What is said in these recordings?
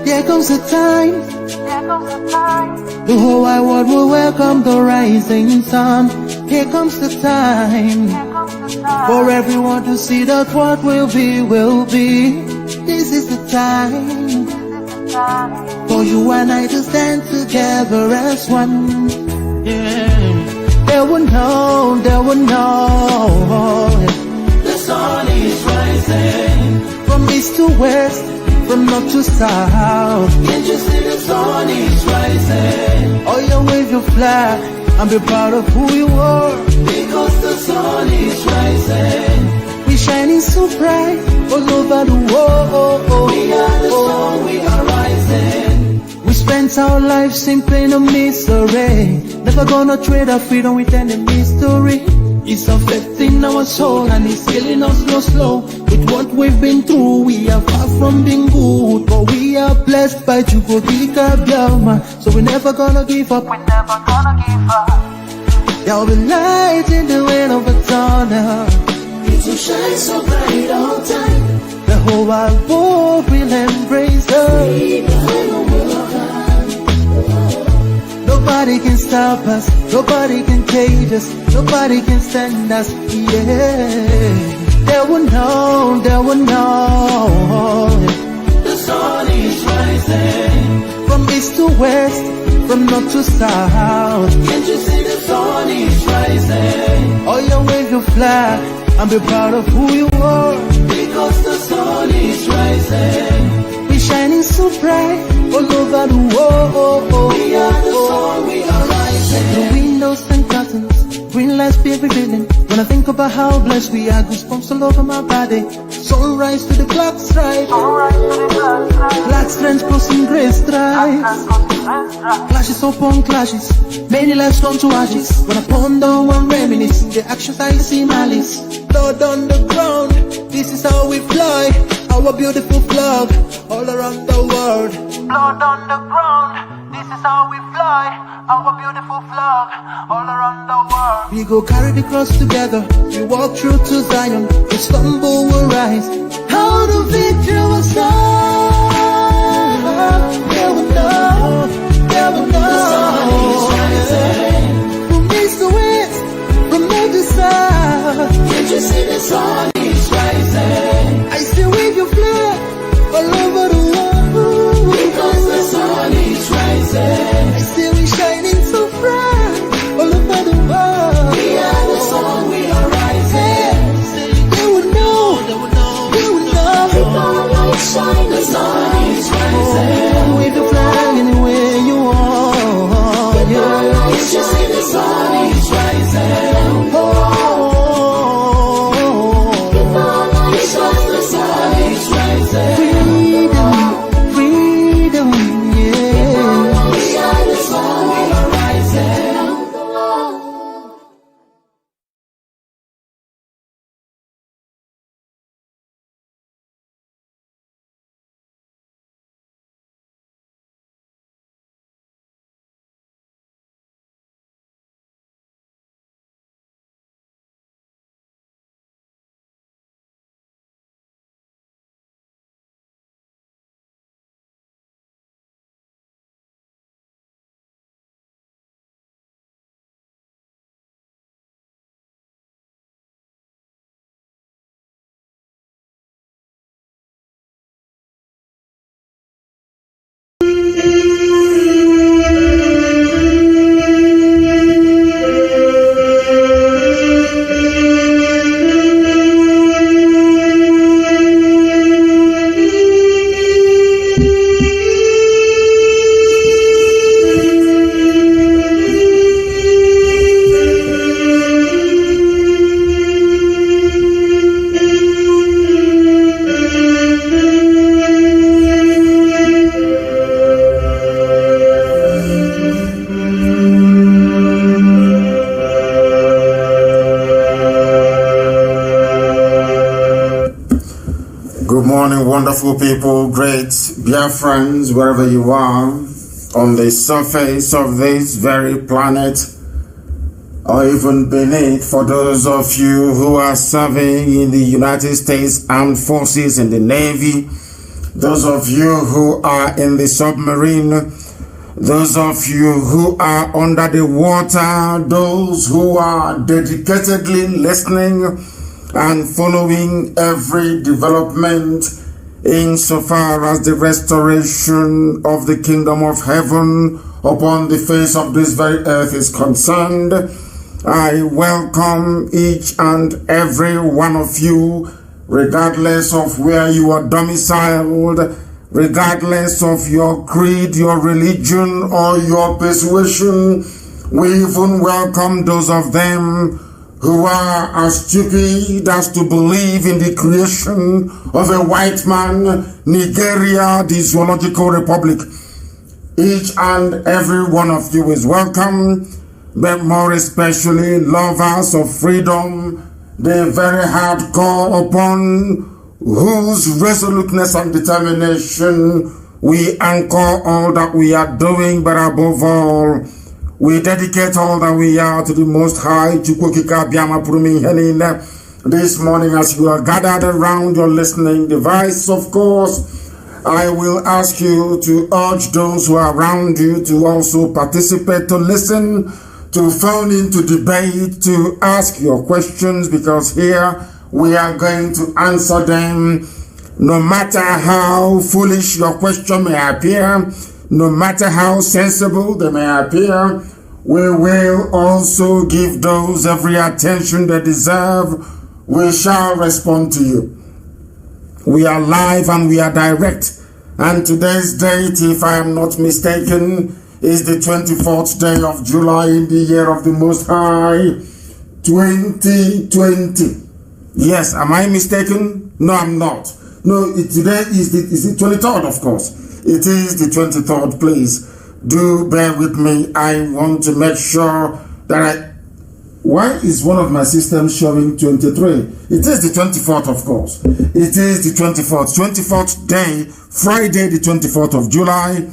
There comes a time. The whole wide world will welcome the rising sun. Here comes the time for everyone to see that what will be, will be. This is the time for you and I to stand together as one. Yeah. They will know, they will know. The sun is rising from east to west, from north to south. Can't you see the sun is rising? Oh, you wave your flag and be proud of who you are. Because the sun is rising. We shining so bright all over the world. We are the sun, we are rising. We spent our lives in pain and misery. Never gonna trade our freedom with any mystery. It's affecting our soul and it's killing us slow. With what we've been through, we are far from being good. But we are blessed by Chukwuka Biafra. So we're never gonna give up. We're never gonna give up. There will be light in the wind of a tunnel. It will shine so bright all time. The whole wide world will embrace us. Nobody can stop us, nobody can cage us, nobody can stand us, yeah. They will know, they will know. The sun is rising from east to west, from north to south. Can't you see the sun is rising? Oh, you wave your flag and be proud of who you are. Because the sun is rising. We're shining so bright all over the world. We are the sun, we are rising. The windows and curtains, green lights be revealing. When I think about how blessed we are, goosebumps all over my body. Sunrise to the clock strike, black strands crossing grey stripes. Clashes upon clashes, many lives turn to ashes. When I ponder and reminisce, the actions I see malice. Blood on the ground, this is how we fly. Our beautiful flag, all around the world. Blood on the ground, this is how we fly. Our beautiful flag, all around the world. We go carry the cross together. We walk through to Zion. We stumble, we'll rise. How the victory will start. They will know, they will know. The sun is rising. From east to west, from north to south. Can't you see the sun is rising? I still wave your flag all over the world. Because the sun is rising. I still be shining so bright all over the world. We are the sun, we are rising. They will know, they will know, they will know. Keep our light shine, the sun is rising. Wave the flag anywhere you are. Keep our light shine, the sun is rising. Freedom, yeah. Shine the sun, we are rising. Wonderful people, great Biafrans, wherever you are, on the surface of this very planet, or even beneath, for those of you who are serving in the United States Armed Forces, in the Navy, those of you who are in the submarine, those of you who are under the water, those who are dedicatedly listening and following every development insofar as the restoration of the kingdom of heaven upon the face of this very earth is concerned. I welcome each and every one of you, regardless of where you are domiciled, regardless of your creed, your religion, or your persuasion. We even welcome those of them who are as stupid as to believe in the creation of a white man, Nigeria, the zoological republic. Each and every one of you is welcome, but more especially lovers of freedom, the very hardcore upon whose resoluteness and determination we anchor all that we are doing, but above all, we dedicate all that we are to the Most High. This morning, as you are gathered around your listening device, of course, I will ask you to urge those who are around you to also participate, to listen, to phone in, to debate, to ask your questions, because here we are going to answer them. No matter how foolish your question may appear, no matter how sensible they may appear, we will also give those every attention they deserve. We shall respond to you. We are live and we are direct. And today's date, if I am not mistaken, is the 24th day of July in the year of the Most High, 2020. Yes, am I mistaken? No, I'm not. No, today is the 23rd, of course. It is the 23rd, please. Do bear with me. I want to make sure that why is one of my systems showing 23? It is the 24th, of course. It is the 24th day, Friday, the 24th of July,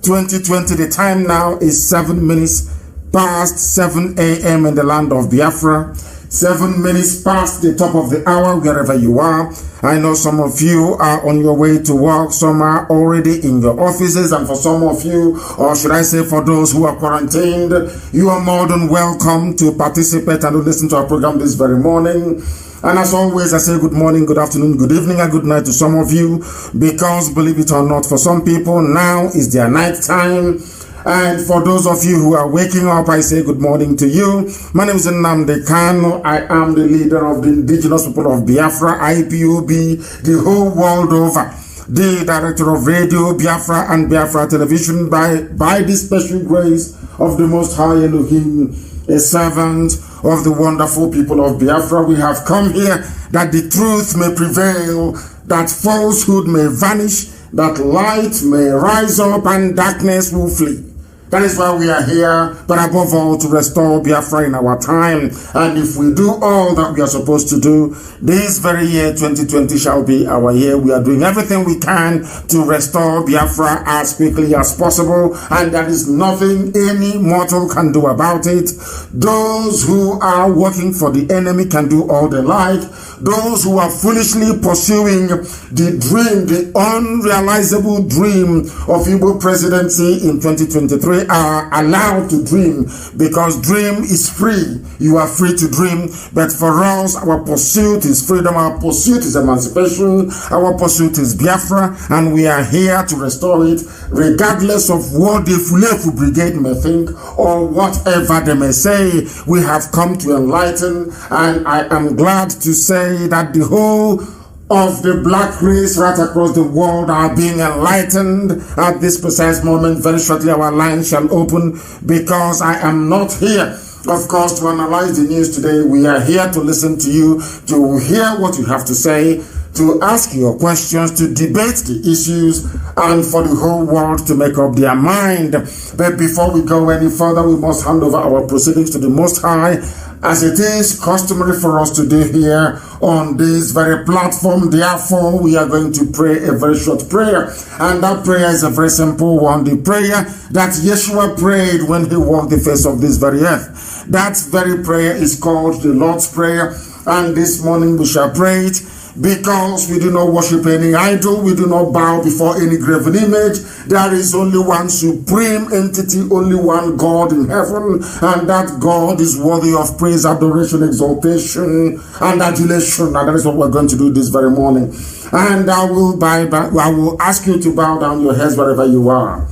2020. The time now is 7 minutes past 7 a.m. in the land of Biafra. 7 minutes past the top of the hour, wherever you are. I know some of you are on your way to work. Some are already in your offices. And for some of you, or should I say for those who are quarantined, you are more than welcome to participate and to listen to our program this very morning. And as always, I say good morning, good afternoon, good evening, and good night to some of you. Because believe it or not, for some people, now is their night time. And for those of you who are waking up, I say good morning to you. My name is MNK July. I am the leader of the indigenous people of Biafra, IPOB, the whole world over. The director of radio, Biafra and Biafra television by the special grace of the Most High Elohim, a servant of the wonderful people of Biafra. We have come here that the truth may prevail, that falsehood may vanish, that light may rise up and darkness will flee. That is why we are here, but above all, to restore Biafra in our time. And if we do all that we are supposed to do, this very year, 2020, shall be our year. We are doing everything we can to restore Biafra as quickly as possible, and there is nothing any mortal can do about it. Those who are working for the enemy can do all they like. Those who are foolishly pursuing the dream, the unrealizable dream of Igbo presidency in 2023 are allowed to dream, because dream is free. You are free to dream. But for us, our pursuit is freedom, our pursuit is emancipation, our pursuit is Biafra, and we are here to restore it, regardless of what the Fulefu Brigade may think or whatever they may say. We have come to enlighten, and I am glad to say that the whole of the black race right across the world are being enlightened at this precise moment. Very shortly our line shall open, because I am not here, of course, to analyze the news today. We are here to listen to you, to hear what you have to say, to ask your questions, to debate the issues, and for the whole world to make up their mind. But before we go any further, we must hand over our proceedings to the Most High, as it is customary for us to do here on this very platform. Therefore, we are going to pray a very short prayer, and that prayer is a very simple one, the prayer that Yeshua prayed when he walked the face of this very earth. That very prayer is called the Lord's Prayer, and this morning we shall pray it because we do not worship any idol, we do not bow before any graven image. There is only one supreme entity, only one God in heaven, and that God is worthy of praise, adoration, exaltation, and adulation. And that is what we're going to do this very morning. And I will ask you to bow down your heads wherever you are.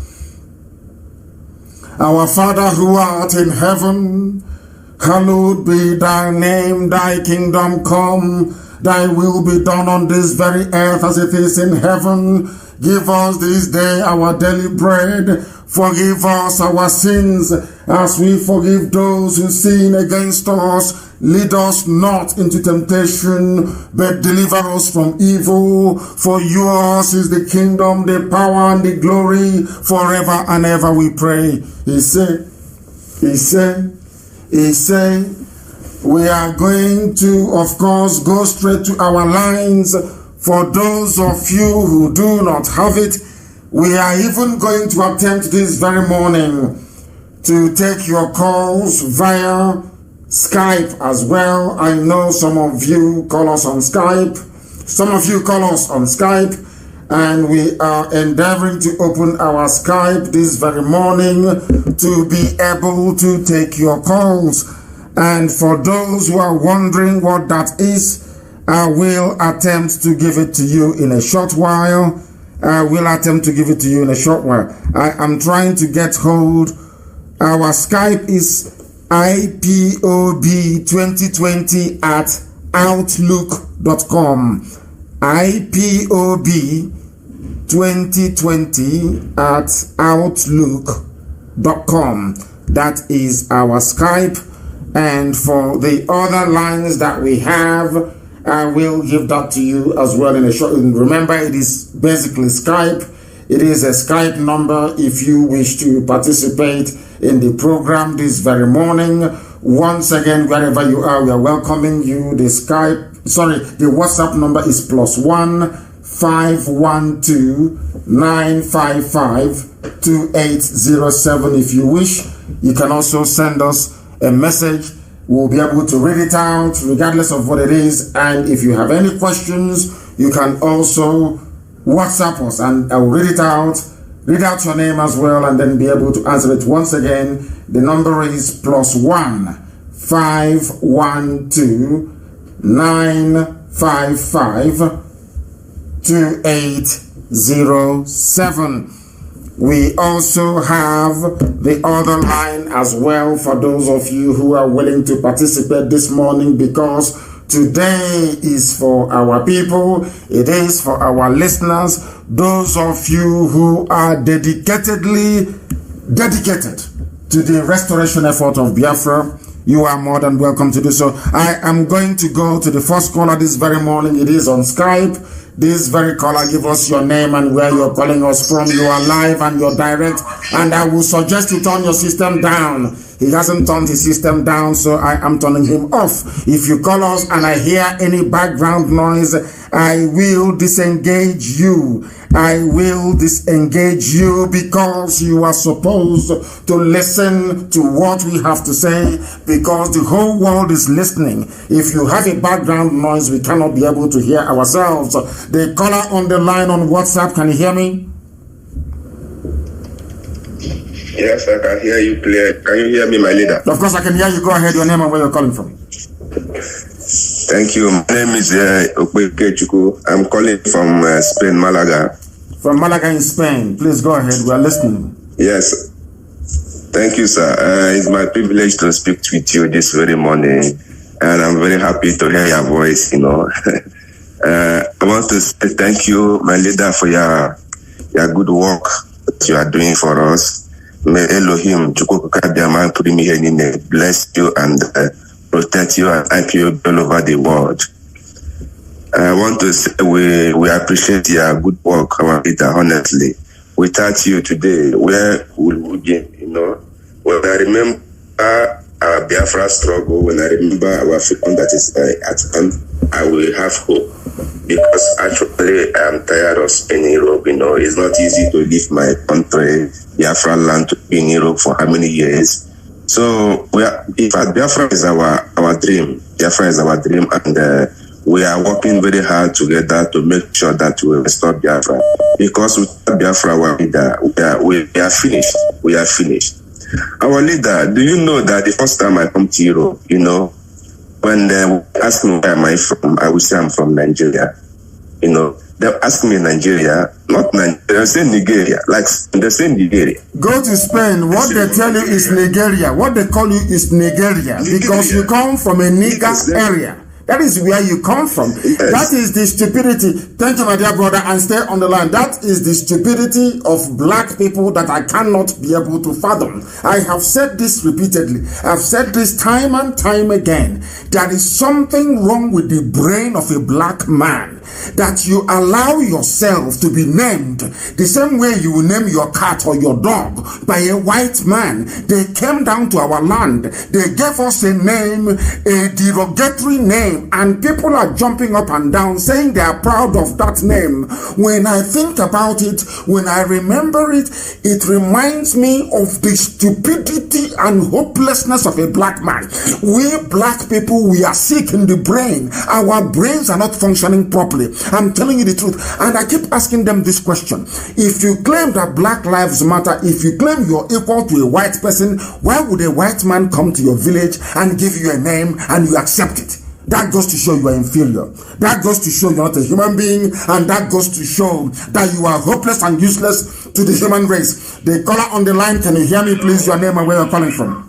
Our Father who art in heaven, hallowed be thy name, thy kingdom come, thy will be done on this very earth as it is in heaven. Give us this day our daily bread. Forgive us our sins as we forgive those who sin against us. Lead us not into temptation, but deliver us from evil. For yours is the kingdom, the power, and the glory forever and ever, we pray. He said, we are going to, of course, go straight to our lines. For those of you who do not have it, we are even going to attempt this very morning to take your calls via Skype as well. I know some of you call us on Skype. Some of you call us on Skype, and we are endeavoring to open our Skype this very morning to be able to take your calls. And for those who are wondering what that is, I will attempt to give it to you in a short while. I'm trying to get hold. Our Skype is IPOB 2020 at outlook.com. IPOB 2020 at outlook.com. That is our Skype. And for the other lines that we have, I will give that to you as well in a short. Remember, it is basically Skype. It is a Skype number if you wish to participate in the program this very morning. Once again, wherever you are, we are welcoming you. The WhatsApp number is +1 512 955 2807. If you wish, you can also send us a message. We'll be able to read it out regardless of what it is. And if you have any questions, you can also WhatsApp us and I will read it out, read out your name as well, and then be able to answer it. Once again, the number is +1 512 955 2807. We also have the other line as well for those of you who are willing to participate this morning, because today is for our people. It is for our listeners, those of you who are dedicated to the restoration effort of Biafra. You are more than welcome to do so. I am going to go to the first caller this very morning. It is on Skype. This very caller, give us your name and where you're calling us from. You are live and you're direct, and I will suggest you turn your system down. He hasn't turned his system down, so I am turning him off. If you call us and I hear any background noise, I will disengage you. I will disengage you, because you are supposed to listen to what we have to say, because the whole world is listening. If you have a background noise, we cannot be able to hear ourselves. The caller on the line on WhatsApp, can you hear me? Yes, I can hear you clear. Can you hear me, my leader? Of course I can hear you. Go ahead, your name and where you're calling from. Thank you. My name is MNK July. I'm calling from Spain, Malaga. From Malaga in Spain. Please go ahead. We are listening. Yes. Thank you, sir. It's my privilege to speak with you this very morning, and I'm very happy to hear your voice, I want to say thank you, my leader, for your good work that you are doing for us. May Elohim bless you and protect you and IPOB all over the world. I want to say we appreciate your good work, our leader, honestly. Without you today, where would we be, When I remember our Biafra struggle, when I remember our freedom that is at hand, I will have hope. Because actually, I'm tired of staying in Europe. It's not easy to leave my country, Biafra land, to be in Europe for how many years. So, in fact, Biafra is our dream. Biafra is our dream, and we are working very hard together to make sure that we restore Biafra. Because without Biafra, we are finished. We are finished. Our leader, do you know that the first time I come to Europe, you know, when they ask me where am I from, I will say I'm from Nigeria. You know, they ask me Nigeria, not Nigeria, they say Nigeria, like they say Nigeria. Go to Spain, what they tell you is Nigeria. What they call you is Nigeria. Because you come from a nigger area. That is where you come from. Yes. That is the stupidity. Thank you, my dear brother, and stay on the line. That is the stupidity of black people that I cannot be able to fathom. I have said this repeatedly. I've said this time and time again. There is something wrong with the brain of a black man, that you allow yourself to be named the same way you will name your cat or your dog by a white man. They came down to our land. They gave us a name, a derogatory name, and people are jumping up and down saying they are proud of that name. When I think about it, when I remember it, it reminds me of the stupidity and hopelessness of a black man. We black people, we are sick in the brain. Our brains are not functioning properly. I'm telling you the truth. And I keep asking them this question. If you claim that Black Lives Matter, if you claim you're equal to a white person, why would a white man come to your village and give you a name and you accept it? That goes to show you are inferior. That goes to show you're not a human being, and that goes to show that you are hopeless and useless to the human race. The caller on the line, can you hear me please? Your name and where you're calling from?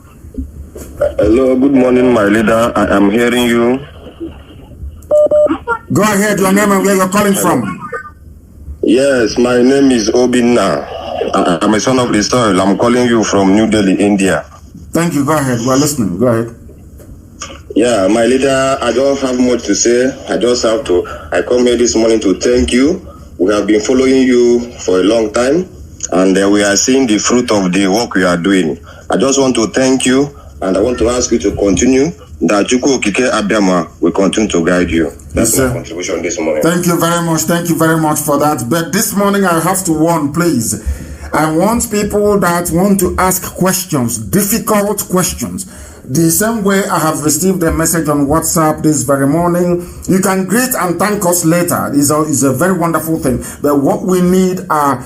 Hello, good morning, my leader. I am hearing you. Go ahead, your name and where you're calling from. Yes, my name is Obinna. I'm a son of the soil. I'm calling you from New Delhi, India. Thank you. Go ahead. We're listening. Go ahead. Yeah, my leader, I don't have much to say. I come here this morning to thank you. We have been following you for a long time, and we are seeing the fruit of the work you are doing. I just want to thank you, and I want to ask you to continue. That Chuku Kike Abiyama will continue to guide you. That's my contribution this morning. Thank you very much. Thank you very much for that. But this morning I have to warn, please. I want people that want to ask questions, difficult questions. The same way I have received a message on WhatsApp this very morning. You can greet and thank us later. It's a very wonderful thing. But what we need are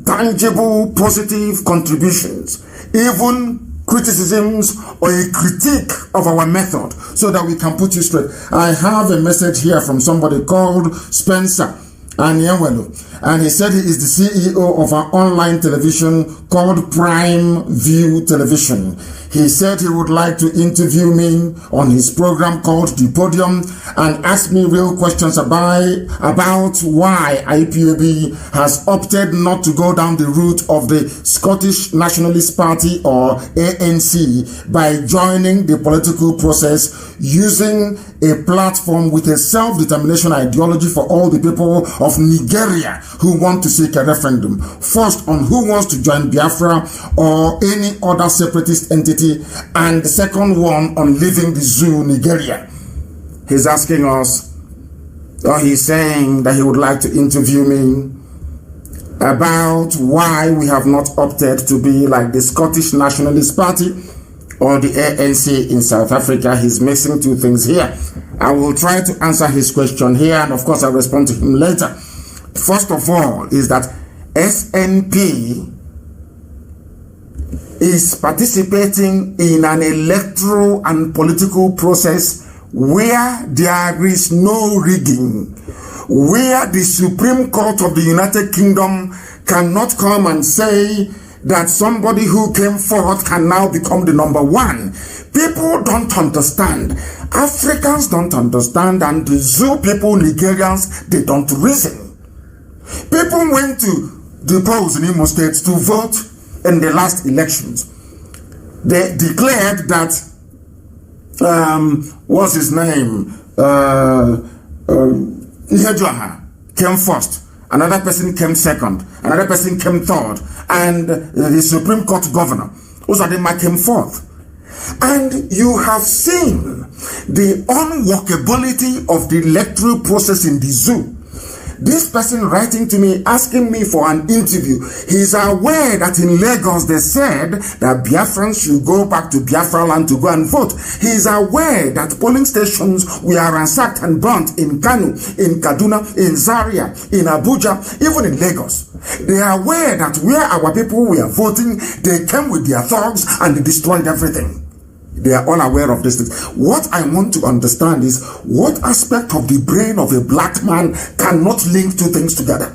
tangible, positive contributions. Even criticisms or a critique of our method so that we can put you straight. I have a message here from somebody called Spencer Anyewelu, and he said he is the CEO of an online television called Prime View Television. He said he would like to interview me on his program called The Podium and ask me real questions about why IPOB has opted not to go down the route of the Scottish Nationalist Party or ANC by joining the political process using a platform with a self-determination ideology for all the people of Nigeria who want to seek a referendum. First, on who wants to join Biafra or any other separatist entity, and the second one on leaving the zoo, Nigeria. He's asking us, or he's saying that he would like to interview me about why we have not opted to be like the Scottish Nationalist Party or the ANC in South Africa. He's mixing two things here. I will try to answer his question here, and of course I'll respond to him later. First of all, is that SNP is participating in an electoral and political process where there is no rigging, where the Supreme Court of the United Kingdom cannot come and say that somebody who came forth can now become the number one. People don't understand. Africans don't understand, and the zoo people, Nigerians, they don't reason. People went to the polls in Imo State to vote in the last elections. They declared that what's his name? July came first. Another person came second. Another person came third. And the Supreme Court governor, Uzodinma, came fourth. And you have seen the unworkability of the electoral process in the zoo. This person writing to me, asking me for an interview, he's aware that in Lagos they said that Biafrans should go back to Biafra land to go and vote. He's aware that polling stations were ransacked and burnt in Kano, in Kaduna, in Zaria, in Abuja, even in Lagos. They are aware that where our people were voting, they came with their thugs and they destroyed everything. They are all aware of this thing. What I want to understand is what aspect of the brain of a black man cannot link two things together.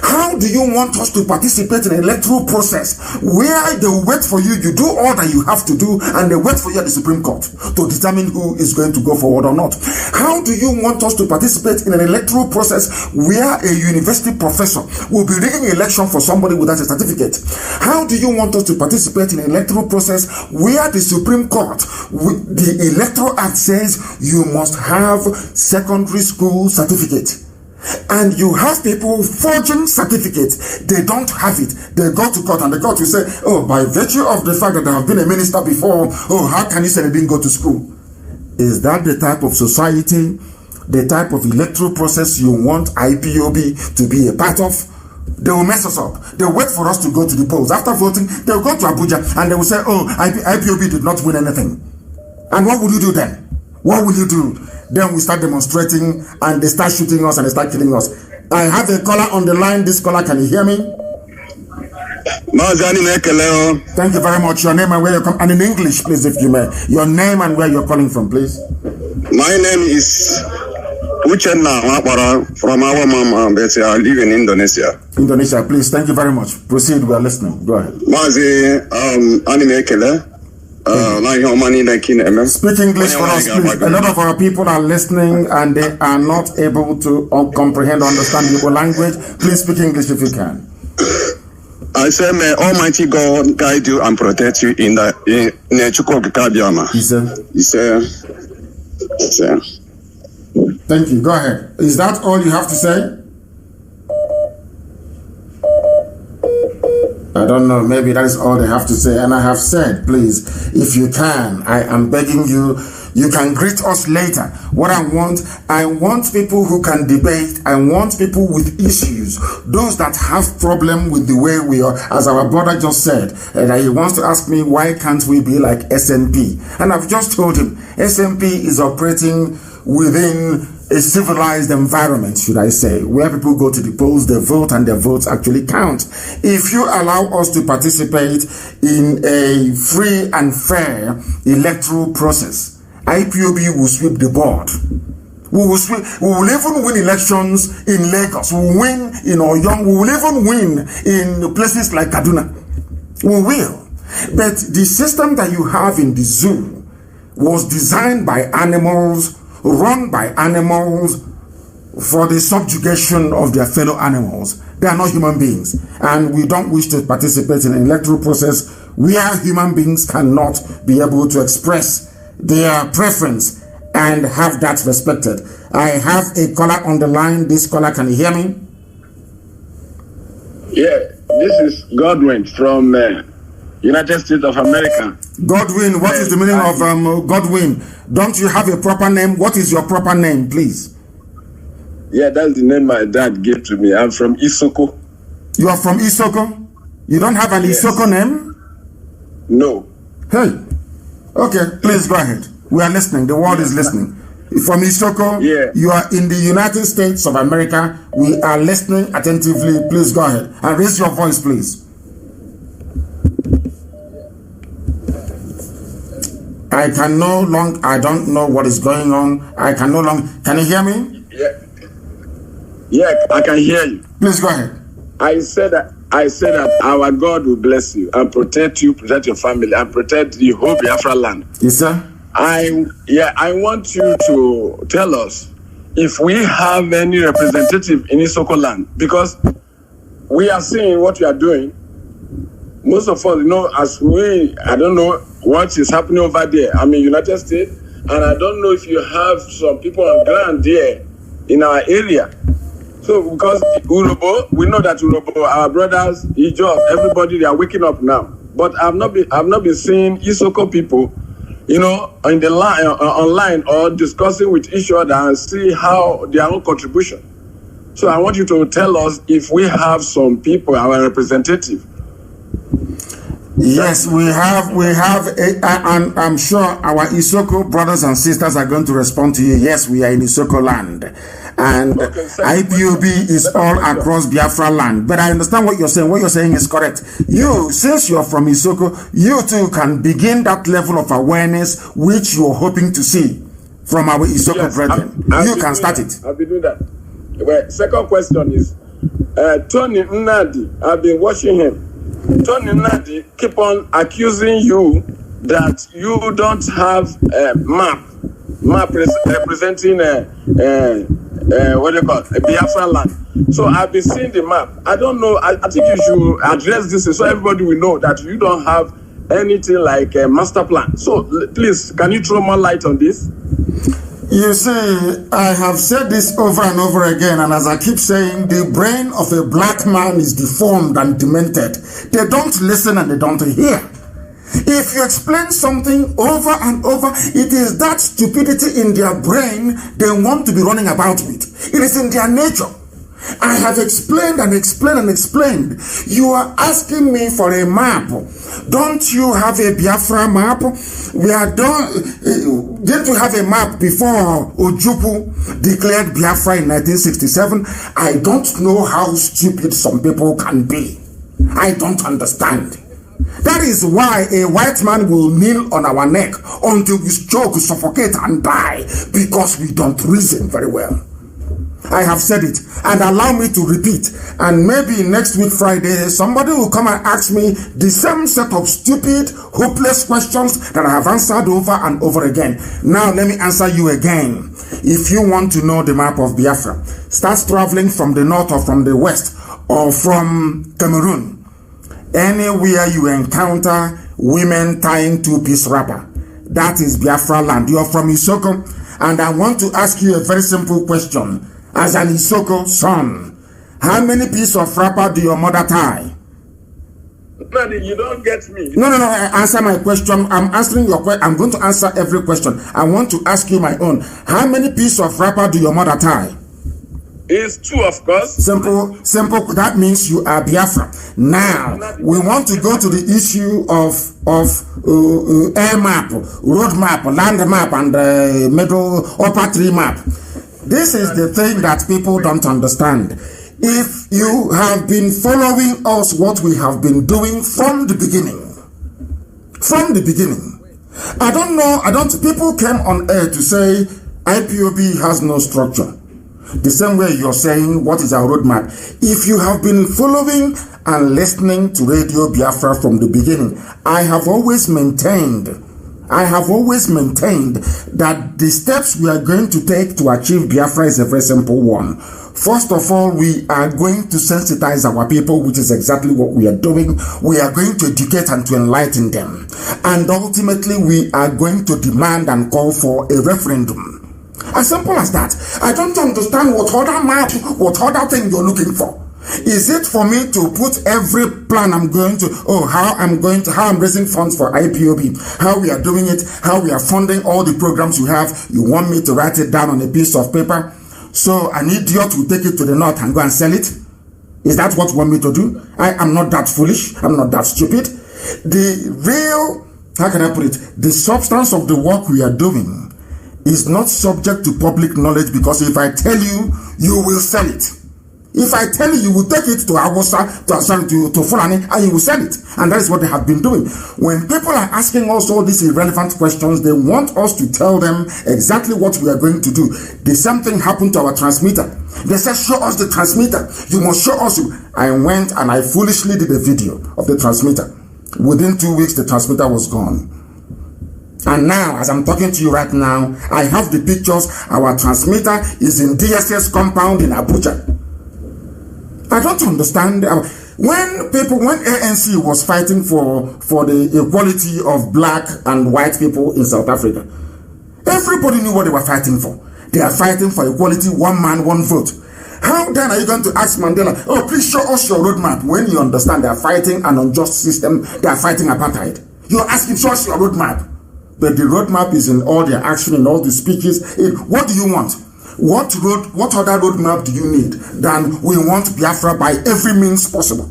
How do you want us to participate in an electoral process where they wait for you, you do all that you have to do, and they wait for you at the Supreme Court to determine who is going to go forward or not? How do you want us to participate in an electoral process where a university professor will be rigging an election for somebody without a certificate? How do you want us to participate in an electoral process where the Supreme Court, the Electoral Act says you must have secondary school certificate? And you have people forging certificates, they don't have it. They go to court and the court will say, oh, by virtue of the fact that they have been a minister before, oh, how can you say they didn't go to school? Is that the type of society, the type of electoral process you want IPOB to be a part of? They will mess us up. They'll wait for us to go to the polls. After voting, they'll go to Abuja and they will say, oh, IPOB did not win anything. And what will you do then? What will you do? Then we start demonstrating and they start shooting us and they start killing us. I have a caller on the line. This caller, can you hear me? Thank you very much. Your name and where you're coming, and in English, please, if you may. Your name and where you're calling from, please. My name is Uchenna from our mom, but I live in Indonesia. Indonesia, please. Thank you very much. Proceed. We are listening. Go ahead. Speak English for us, please. A lot of our people are listening and they are not able to comprehend or understand Igbo language. Please speak English if you can. I say, may Almighty God guide you and protect you in the He said. Thank you. Go ahead. Is that all you have to say? I don't know, maybe that is all they have to say. And I have said, please, if you can, I am begging you, you can greet us later. What I want people who can debate. I want people with issues. Those that have problem with the way we are. As our brother just said, that he wants to ask me, why can't we be like SNP? And I've just told him, SNP is operating within a civilized environment, should I say, where people go to the polls, they vote, and their votes actually count. If you allow us to participate in a free and fair electoral process, IPOB will sweep the board. We will even win elections in Lagos. We will win in Oyong. We will even win in places like Kaduna. We will. But the system that you have in the zoo was designed by animals, run by animals for the subjugation of their fellow animals. They are not human beings. And we don't wish to participate in an electoral process where human beings cannot be able to express their preference and have that respected. I have a caller on the line. This caller, can you hear me? Yeah, this is Godwin from United States of America. Godwin, what is the meaning of Godwin? Don't you have a proper name? What is your proper name, please? Yeah, that's the name my dad gave to me. I'm from Isoko. You are from Isoko? You don't have an Isoko name? No. Hey. Okay, please go ahead. We are listening. The world is listening. From Isoko, you are in the United States of America. We are listening attentively. Please go ahead. And raise your voice, please. I don't know what is going on. Can you hear me? Yeah, I can hear you. Please go ahead. I said that our God will bless you and protect you, protect your family, and protect the whole Biafra land. Yes, sir. I want you to tell us if we have any representative in Isoko land, because we are seeing what we are doing. Most of us, I don't know what is happening over there. I'm in United States, and I don't know if you have some people on ground there in our area. So, because Urobo, we know that Urobo, our brothers, Ijo, everybody, they are waking up now. But I've not been seeing Isoko people, in the line, online, or discussing with each other and see how their own contribution. So I want you to tell us if we have some people, our representative. Yes, we have, and I'm sure our Isoko brothers and sisters are going to respond to you. Yes, we are in Isoko land, and IPOB is all across Biafra land. But I understand what you're saying. What you're saying is correct. You, since you're from Isoko, you too can begin that level of awareness which you're hoping to see from our Isoko brethren. You can start it. I'll be doing that. Well, second question is, Tony Nnadi, I've been watching him. Tony Nnadi keep on accusing you that you don't have a map representing what do you call it, a Biafra land. So I've been seeing the map. I don't know. I think you should address this so everybody will know that you don't have anything like a master plan. So please, can you throw more light on this? You see, I have said this over and over again, and as I keep saying, the brain of a black man is deformed and demented. They don't listen and they don't hear. If you explain something over and over, it is that stupidity in their brain they want to be running about with. It is in their nature. I have explained and explained and explained. You are asking me for a map. Don't you have a Biafra map? Didn't you have a map before Ojukwu declared Biafra in 1967? I don't know how stupid some people can be. I don't understand. That is why a white man will kneel on our neck until we choke, suffocate, and die, because we don't reason very well. I have said it, and allow me to repeat, and maybe next week Friday somebody will come and ask me the same set of stupid, hopeless questions that I have answered over and over again. Now let me answer you again. If you want to know the map of Biafra, start traveling from the north or from the west or from Cameroon. Anywhere you encounter women tying two-piece wrapper, that is Biafra land. You are from Isoko, and I want to ask you a very simple question. As an Isoko son, how many pieces of wrapper do your mother tie? Daddy, you don't get me. No. Answer my question. I'm answering your question. I'm going to answer every question. I want to ask you my own. How many pieces of wrapper do your mother tie? It's two, of course. Simple. That means you are Biafra. Now, we want to go to the issue of air map, road map, land map, and middle upper tree map. This is the thing that people don't understand. If you have been following us, what we have been doing from the beginning, I don't know, people came on air to say IPOB has no structure. The same way you're saying, what is our roadmap? If you have been following and listening to Radio Biafra from the beginning, I have always maintained that the steps we are going to take to achieve Biafra is a very simple one. First of all, we are going to sensitize our people, which is exactly what we are doing. We are going to educate and to enlighten them. And ultimately, we are going to demand and call for a referendum. As simple as that. I don't understand what other map, what other thing you're looking for. Is it for me to put every plan I'm going to, how I'm raising funds for IPOB, how we are doing it, how we are funding all the programs you have? You want me to write it down on a piece of paper so an idiot will take it to the north and go and sell it? Is that what you want me to do? I am not that foolish. I'm not that stupid. The real, the substance of the work we are doing is not subject to public knowledge, because if I tell you, you will sell it. If I tell you, you will take it to Awosa, to Fulani, and you will sell it. And that is what they have been doing. When people are asking us all these irrelevant questions, they want us to tell them exactly what we are going to do. The same thing happened to our transmitter. They said, show us the transmitter. You must show us. I went and I foolishly did a video of the transmitter. Within 2 weeks, the transmitter was gone. And now, as I'm talking to you right now, I have the pictures. Our transmitter is in DSS compound in Abuja. I don't understand. When ANC was fighting for the equality of black and white people in South Africa, everybody knew what they were fighting for. They are fighting for equality, one man, one vote. How then are you going to ask Mandela, please show us your roadmap, when you understand they are fighting an unjust system, they are fighting apartheid? You're asking, show us your roadmap. But the roadmap is in all their action, in all the speeches. What do you want? What other roadmap do you need than we want Biafra by every means possible?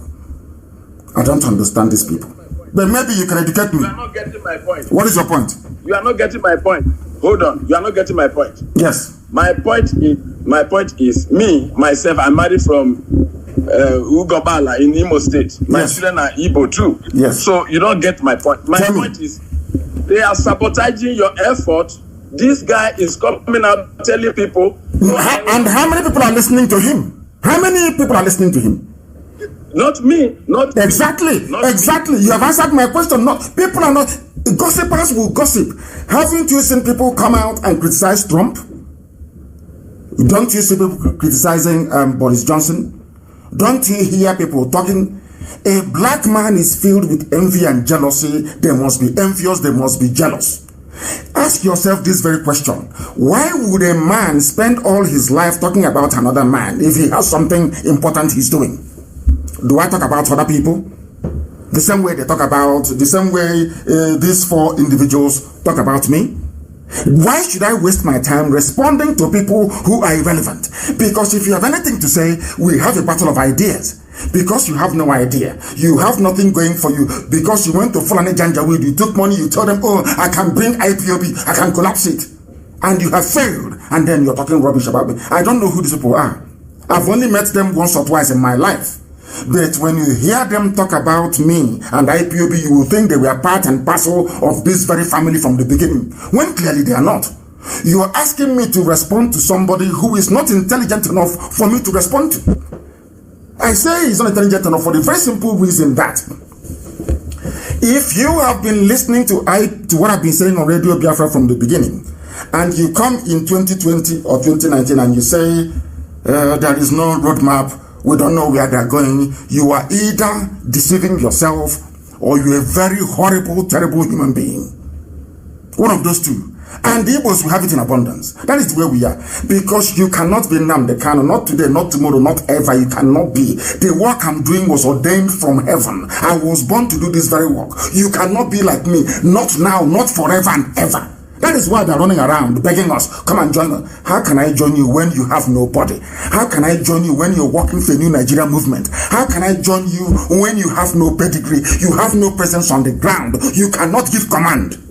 I don't understand these people. But maybe you can educate me. You are not getting my point. What is your point? You are not getting my point. Hold on. You are not getting my point. Yes. My point is me, myself, I'm married from Ugobala in Imo State. My children are Igbo too. Yes. So you don't get my point. My point is they are sabotaging your effort. This guy is coming out telling people. And how many people are listening to him? How many people are listening to him? Not me. Not exactly. Me. Not exactly. Me. You have answered my question. Not people are not gossipers will gossip. Haven't you seen people come out and criticize Trump? Don't you see people criticizing Boris Johnson? Don't you hear people talking? A black man is filled with envy and jealousy. They must be envious. They must be jealous. Ask yourself this very question. Why would a man spend all his life talking about another man if he has something important he's doing? Do I talk about other people? The same way they talk about, the same way these four individuals talk about me? Why should I waste my time responding to people who are irrelevant? Because if you have anything to say, we have a battle of ideas. Because you have no idea. You have nothing going for you. Because you went to Fulani Janjaweed, you took money, you told them, oh, I can bring IPOB, I can collapse it. And you have failed. And then you're talking rubbish about me. I don't know who these people are. I've only met them once or twice in my life. But when you hear them talk about me and IPOB, you will think they were part and parcel of this very family from the beginning, when clearly they are not. You are asking me to respond to somebody who is not intelligent enough for me to respond to. I say he's not intelligent enough for the very simple reason that if you have been listening to what I've been saying on Radio Biafra from the beginning, and you come in 2020 or 2019 and you say there is no roadmap, we don't know where they're going, you are either deceiving yourself or you're a very horrible, terrible human being. One of those two. And the Igbos will have it in abundance. That is where we are. Because you cannot be Nnamdi Kanu, not today, not tomorrow, not ever. You cannot be. The work I'm doing was ordained from heaven. I was born to do this very work. You cannot be like me. Not now, not forever and ever. That is why they're running around begging us, come and join us. How can I join you when you have nobody? How can I join you when you're working for a new Nigeria movement? How can I join you when you have no pedigree? You have no presence on the ground. You cannot give command.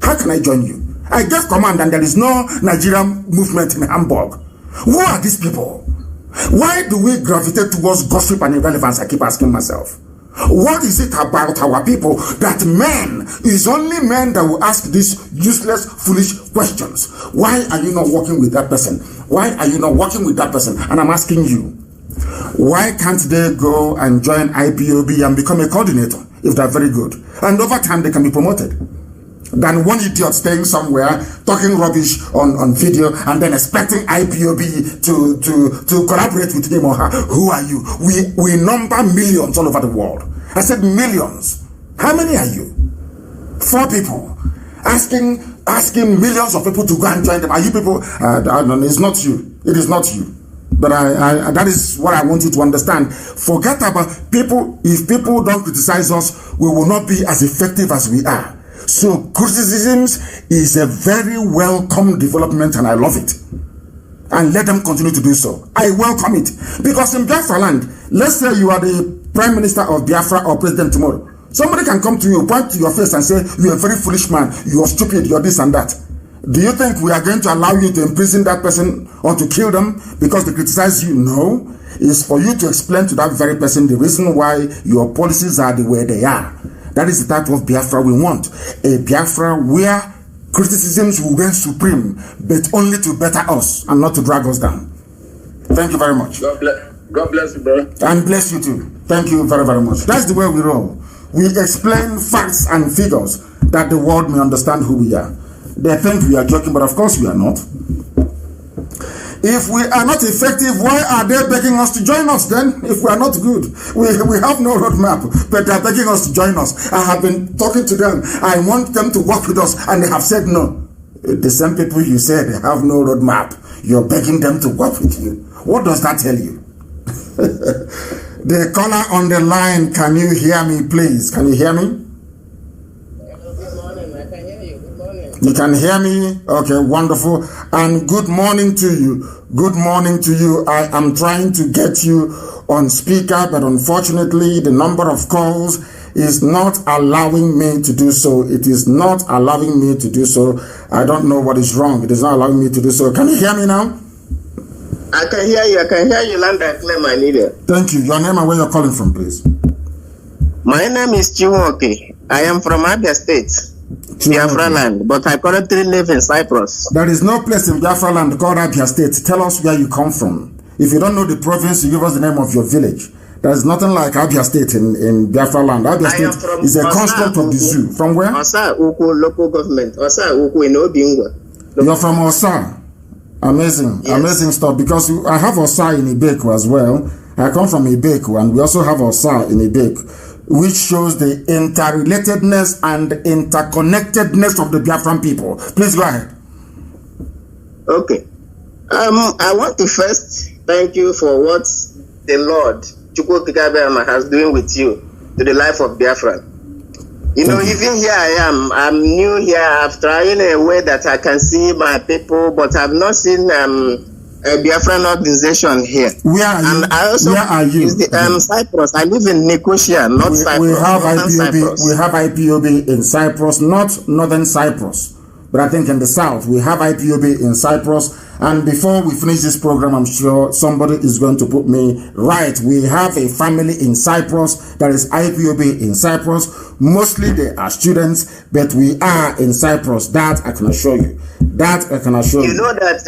How can I join you? I gave command and there is no Nigerian movement in Hamburg. Who are these people? Why do we gravitate towards gossip and irrelevance? I keep asking myself. What is it about our people that men is only men that will ask these useless, foolish questions? Why are you not working with that person? Why are you not working with that person? And I'm asking you, why can't they go and join IPOB and become a coordinator if they're very good? And over time they can be promoted. Than one idiot staying somewhere talking rubbish on video and then expecting IPOB to collaborate with him or her. Who are you? We number millions all over the world. I said millions. How many are you? 4 people. Asking millions of people to go and join them. Are you people? It's not you. It is not you. But that is what I want you to understand. Forget about people. If people don't criticize us, we will not be as effective as we are. So criticisms is a very welcome development and I love it. And let them continue to do so. I welcome it. Because in Biafra land, let's say you are the Prime Minister of Biafra or President tomorrow. Somebody can come to you, point to your face and say, you're a very foolish man, you're stupid, you're this and that. Do you think we are going to allow you to imprison that person or to kill them because they criticize you? No. It's for you to explain to that very person the reason why your policies are the way they are. That is the type of Biafra we want. A Biafra where criticisms will reign supreme, but only to better us and not to drag us down. Thank you very much. God bless you, brother. And bless you too. Thank you very, very much. That's the way we roll. We explain facts and figures that the world may understand who we are. They think we are joking, but of course we are not. If we are not effective, why are they begging us to join us then? If we are not good, we have no roadmap, but they are begging us to join us. I have been talking to them. I want them to work with us, and they have said no. The same people you said they have no roadmap, you're begging them to work with you. What does that tell you? The caller on the line, can you hear me, please? Can you hear me? Good morning. I can hear you. Good morning. You can hear me? Okay, wonderful. And good morning to you. Good morning to you. I am trying to get you on speaker, but unfortunately, the number of calls is not allowing me to do so. It is not allowing me to do so. I don't know what is wrong. It is not allowing me to do so. Can you hear me now? I can hear you. I can hear you loud and clear, my leader. Thank you. Your name and where you're calling from, please. My name is Chiwoke. I am from Abia State, Biafra land, but I currently live in Cyprus. There is no place in Biafra land called Abia State. Tell us where you come from. If you don't know the province, you give us the name of your village. There is nothing like Abia State in Biafra land. Abia State is a construct of the zoo. From where? Osa Uku local government. Osa Uku in Obingwa. You're from Osa. Amazing, yes. Amazing stuff. Because I have Osa in Ibeku as well. I come from Ibeku, and we also have Osa in Ibeku, which shows the interrelatedness and interconnectedness of the Biafran people. Please go ahead. Okay. I want to first thank you for what the Lord has doing with you to the life of Biafra. You know, even here I am. I'm new here. I've tried in a way that I can see my people, but I've not seen a Biafran organization here. Where are you? And I also Where are you? Cyprus. I live in Nicosia, not Cyprus. We have IPOB. Cyprus. We have IPOB in Cyprus, not northern Cyprus, but I think in the south we have IPOB in Cyprus. And before we finish this program, I'm sure somebody is going to put me right. We have a family in Cyprus. There is IPOB in Cyprus. Mostly they are students, but we are in Cyprus. That I can assure you. That I can assure you. You know that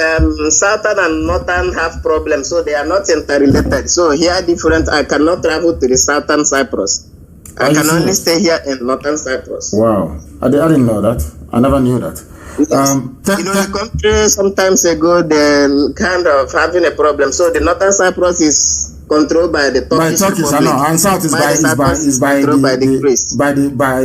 southern and northern have problems, so they are not interrelated. So here different. I cannot travel to the southern Cyprus. I can only stay here in northern Cyprus. Wow, I didn't know that. I never knew that. Yes. You know, the country sometimes ago they're kind of having a problem. So the northern Cyprus is controlled by the Turkish Republic. I know, and south is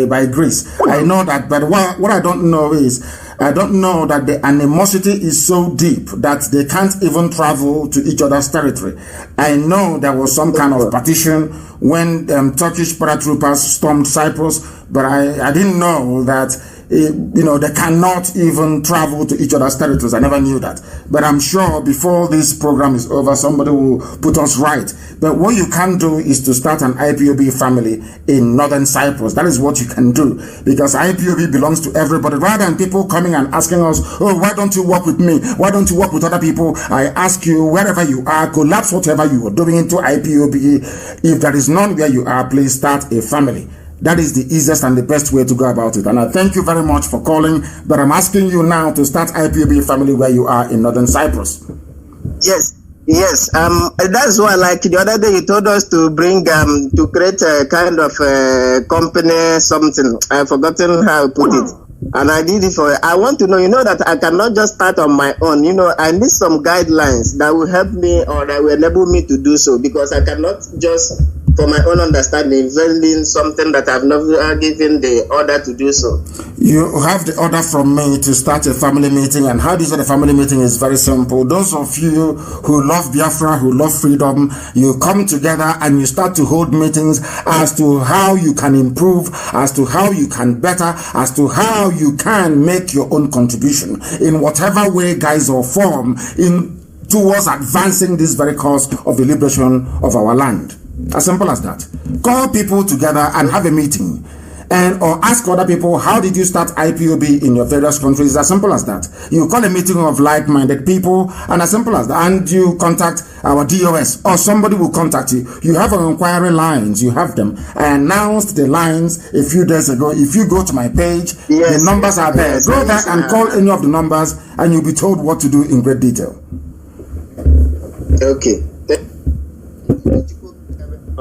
by Greece. I know that, but what I don't know is I don't know that the animosity is so deep that they can't even travel to each other's territory. I know there was some kind of partition when Turkish paratroopers stormed Cyprus, but I didn't know that. You know, they cannot even travel to each other's territories. I never knew that. But I'm sure before this program is over, somebody will put us right. But what you can do is to start an IPOB family in northern Cyprus. That is what you can do. Because IPOB belongs to everybody. Rather than people coming and asking us, oh, why don't you work with me? Why don't you work with other people? I ask you, wherever you are, collapse whatever you are doing into IPOB. If there is none where you are, please start a family. That is the easiest and the best way to go about it. And I thank you very much for calling. But I'm asking you now to start IPOB family where you are in northern Cyprus. Yes. That's why, like the other day, you told us to bring to create a kind of company, something. I've forgotten how to put it. And I did it for. I want to know, you know, that I cannot just start on my own. You know, I need some guidelines that will help me or that will enable me to do so, because I cannot just, for my own understanding, invest in something that I've never given the order to do so. You have the order from me to start a family meeting, and how do you start a family meeting is very simple. Those of you who love Biafra, who love freedom, you come together and you start to hold meetings as to how you can improve, as to how you can better, as to how you can make your own contribution in whatever way, guys, or form towards advancing this very cause of the liberation of our land. As simple as that. Call people together and have a meeting, or ask other people, how did you start IPOB in your various countries? As simple as that. You call a meeting of like-minded people, and as simple as that. And you contact our DOS, or somebody will contact you. You have our inquiry lines, you have them. I announced the lines a few days ago. If you go to my page, the numbers are there. Go there and call any of the numbers, and you'll be told what to do in great detail. Okay.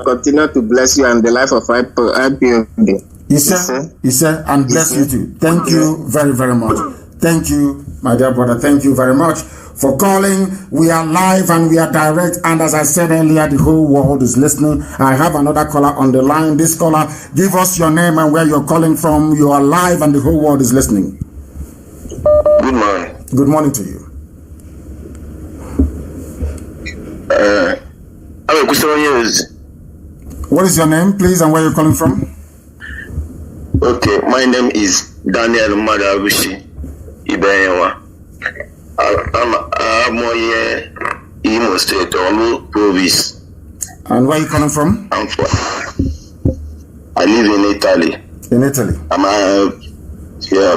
Continue to bless you and the life of IPOB. Yes, sir, and bless you too. Thank you very, very much. Thank you, my dear brother. Thank you very much for calling. We are live and we are direct. And as I said earlier, the whole world is listening. I have another caller on the line. This caller, give us your name and where you're calling from. You are live and the whole world is listening. Good morning. Good morning to you. What is your name, please, and where you're calling from? Okay, my name is Daniel Madabushi Ibeyewa. Moye, Imo State, Olu Province. And where are you calling from? I live in Italy. In Italy. I'm a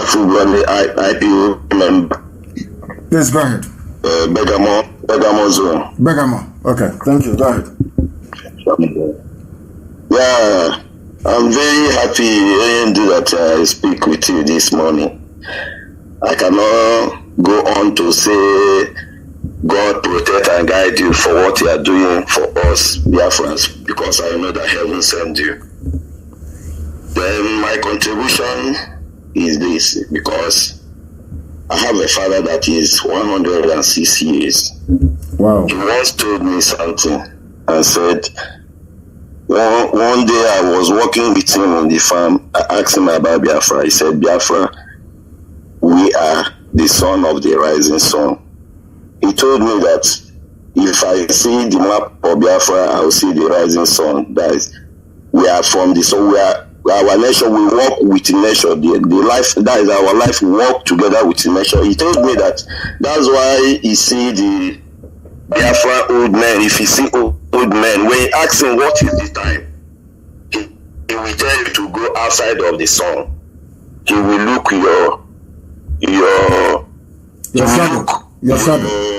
football IPOB member. Please go ahead. Bergamo zone. Bergamo. Okay, thank you. Go ahead. Yeah, I'm very happy that I speak with you this morning. I cannot go on to say God protect and guide you for what you are doing for us Biafrans, because I know that heaven sent you. Then my contribution is this, because I have a father that is 106 years. Wow. He once told me something and said, one day I was working with him on the farm. I asked him about Biafra. He said, Biafra, we are the son of the rising sun. He told me that if I see the map of Biafra, I will see the rising sun. That is, we are from the sun. We are our nation. We work with nature. The life, that is our life. We work together with nature. He told me that that's why he see the Biafra old men. If you see old men, when you ask him what is the time, he will tell you to go outside of the sun. He will look your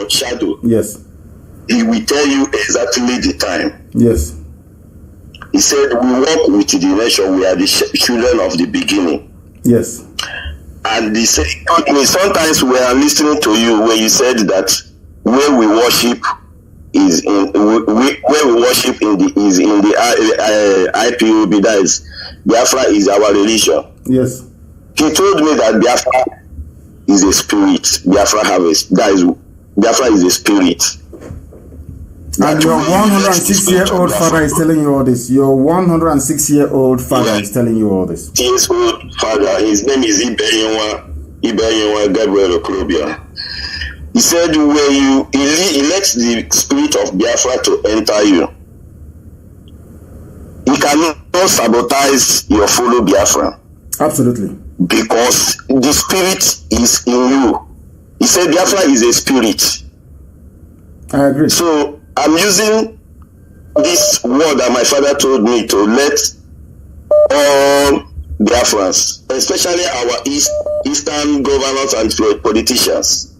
shadow. Yes. He will tell you exactly the time. Yes. He said, we walk with the nation. We are the children of the beginning. Yes. And he said, sometimes we are listening to you when you said that where we worship is in the IPOB, that is Biafra is our religion. Yes. He told me that Biafra is a spirit. Biafra is a spirit. And your 106-year-old father is telling you all this. Your 106-year-old father is telling you all this. His old father, his name is Ibeyenwa Gabriel Okrobia. He said, when he lets the spirit of Biafra to enter you, he cannot sabotage your fellow Biafra. Absolutely. Because the spirit is in you. He said Biafra is a spirit. I agree. So I'm using this word that my father told me to let all Biafrans, especially our Eastern governors and politicians,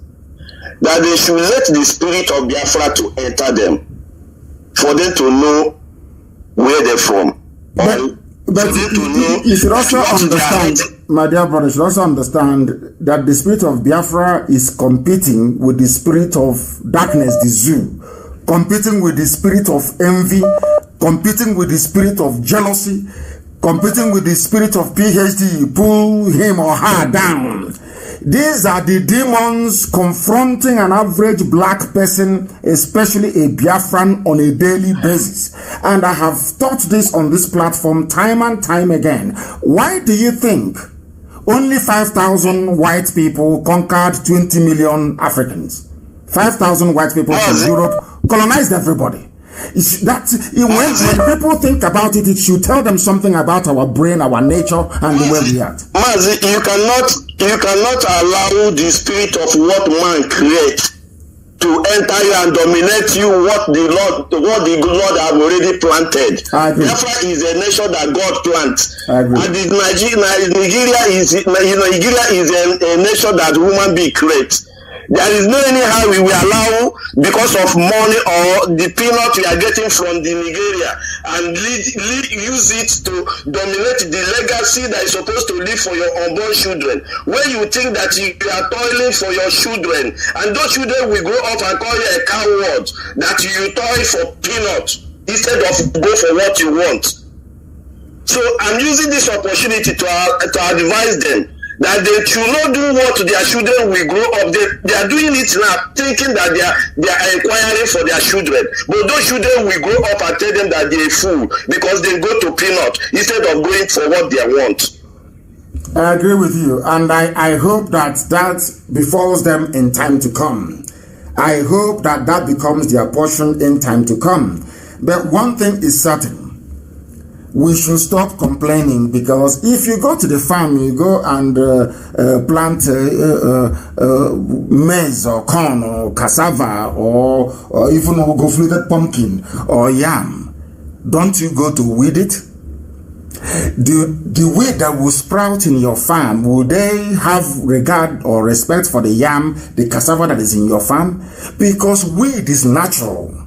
that they should let the spirit of Biafra to enter them, for them to know where they're from. But you should also understand, my dear brother, you should also understand that the spirit of Biafra is competing with the spirit of darkness, the zoo, competing with the spirit of envy, competing with the spirit of jealousy, competing with the spirit of PhD, pull him or her down. These are the demons confronting an average black person, especially a Biafran, on a daily basis. And I have taught this on this platform time and time again. Why do you think only 5,000 white people conquered 20 million Africans? 5,000 white people from Europe colonized everybody. When people think about it, it should tell them something about our brain, our nature, and the way we act. Mazi, you cannot allow the spirit of what man creates to enter you and dominate you. What the Lord have already planted. Biafra is a nation that God plants. And Nigeria is a nation that human being creates. There is no anyhow we will allow, because of money or the peanut we are getting from the Nigeria, and use it to dominate the legacy that is supposed to live for your unborn children. When you think that you are toiling for your children, and those children will grow up and call you a coward, that you toil for peanut instead of go for what you want. So I'm using this opportunity to advise them that they should not do what their children will grow up. They are doing it now, thinking that they are inquiring for their children. But those children will grow up and tell them that they're a fool because they go to peanut instead of going for what they want. I agree with you, and I hope that befalls them in time to come. I hope that becomes their portion in time to come. But one thing is certain. we should stop complaining, because if you go to the farm, you go and plant maize or corn or cassava or even go-fluted pumpkin or yam, don't you go to weed it? The weed that will sprout in your farm, will they have regard or respect for the yam, the cassava that is in your farm? Because weed is natural.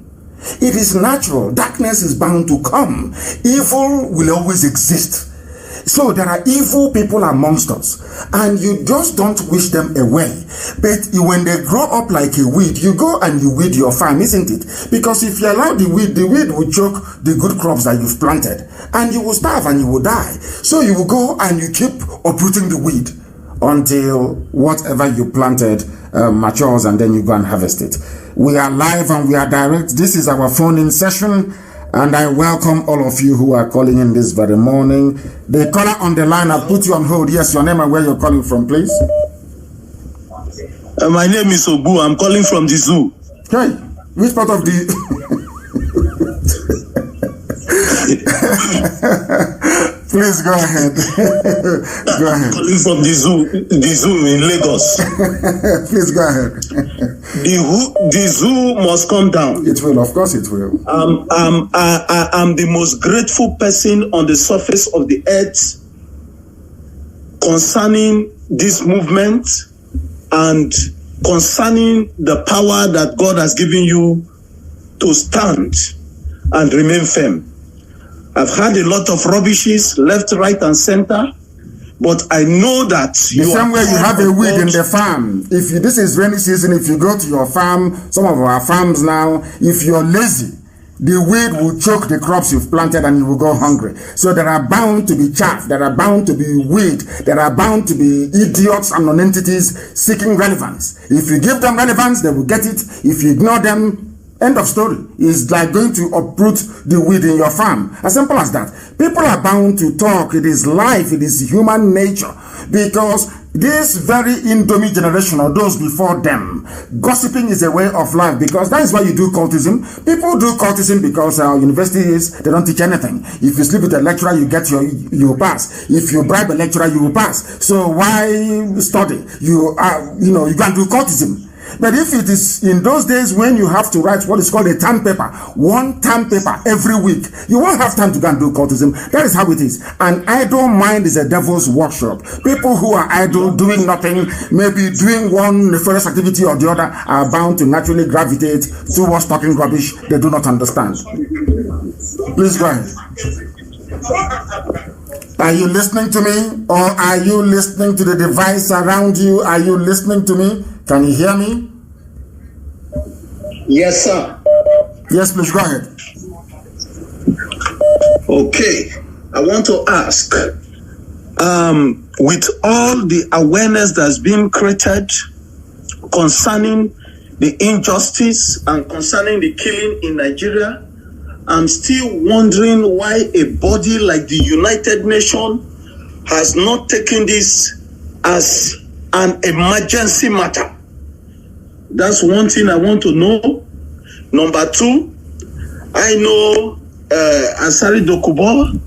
It is natural. Darkness is bound to come. Evil will always exist. So there are evil people amongst us, and you just don't wish them away. But when they grow up like a weed, you go and you weed your farm, isn't it? Because if you allow the weed will choke the good crops that you've planted, and you will starve and you will die. So you will go and you keep uprooting the weed until whatever you planted matures, and then you go and harvest it. We are live and we are direct. This is our phone-in session, and I welcome all of you who are calling in this very morning. The caller on the line, I'll put you on hold. Yes, your name and where you're calling from, please. My name is Obu. I'm calling from the zoo. Hey, which part of the... Please go ahead. Go ahead. I'm calling from the zoo in Lagos. Please go ahead. The zoo must come down. It will, of course it will. I'm the most grateful person on the surface of the earth concerning this movement and concerning the power that God has given you to stand and remain firm. I've had a lot of rubbishes left, right, and center, but I know that the same way you have a weed in the farm. If this is rainy season, if you go to your farm, some of our farms now, if you're lazy, the weed will choke the crops you've planted and you will go hungry. So there are bound to be chaff, there are bound to be weed, there are bound to be idiots and non-entities seeking relevance. If you give them relevance, they will get it. If you ignore them, end of story. It's like going to uproot the weed in your farm. As simple as that. People are bound to talk. It is life. It is human nature. Because this very Indomie generation or those before them, gossiping is a way of life, because that is why you do cultism. People do cultism because our universities, they don't teach anything. If you sleep with a lecturer, you pass. If you bribe a lecturer, you will pass. So why study? You can do cultism. But if it is in those days when you have to write what is called a term paper, one term paper every week, you won't have time to go and do cultism. That is how it is. An idle mind is a devil's workshop. People who are idle, doing nothing, maybe doing one nefarious activity or the other, are bound to naturally gravitate towards talking rubbish they do not understand. Please go ahead. Are you listening to me, or are you listening to the device around you? Are you listening to me? Can you hear me? Yes, sir. Yes, please go ahead. Okay. I want to ask, with all the awareness that's been created concerning the injustice and concerning the killing in Nigeria, I'm still wondering why a body like the United Nations has not taken this as an emergency matter. That's one thing I want to know. Number two, I know Ansari Dokubo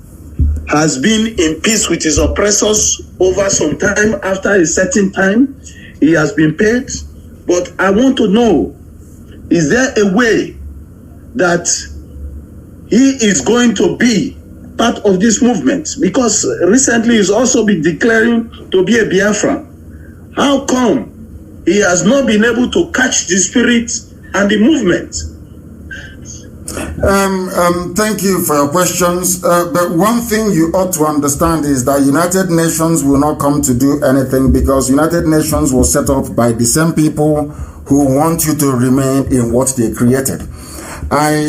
has been in peace with his oppressors over some time. After a certain time, he has been paid. But I want to know, is there a way that he is going to be part of this movement? Because recently he's also been declaring to be a Biafra. How come he has not been able to catch the spirit and the movement? Thank you for your questions. But one thing you ought to understand is that United Nations will not come to do anything, because United Nations was set up by the same people who want you to remain in what they created.